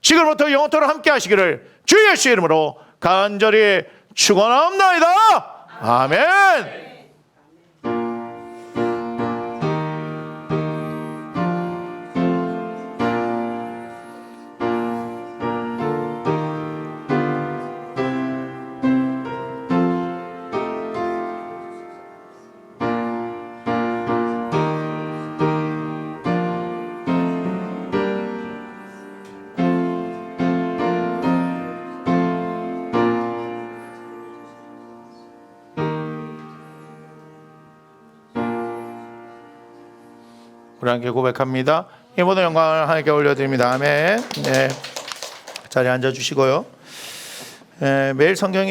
지금부터 영원토록 함께 하시기를 주 예수 이름으로 간절히 축원하옵나이다. 아멘. 우리 함께 고백합니다. 이 모든 영광을 하나님께 올려드립니다. 아멘. 네, 자리에 앉아주시고요. 매일 성경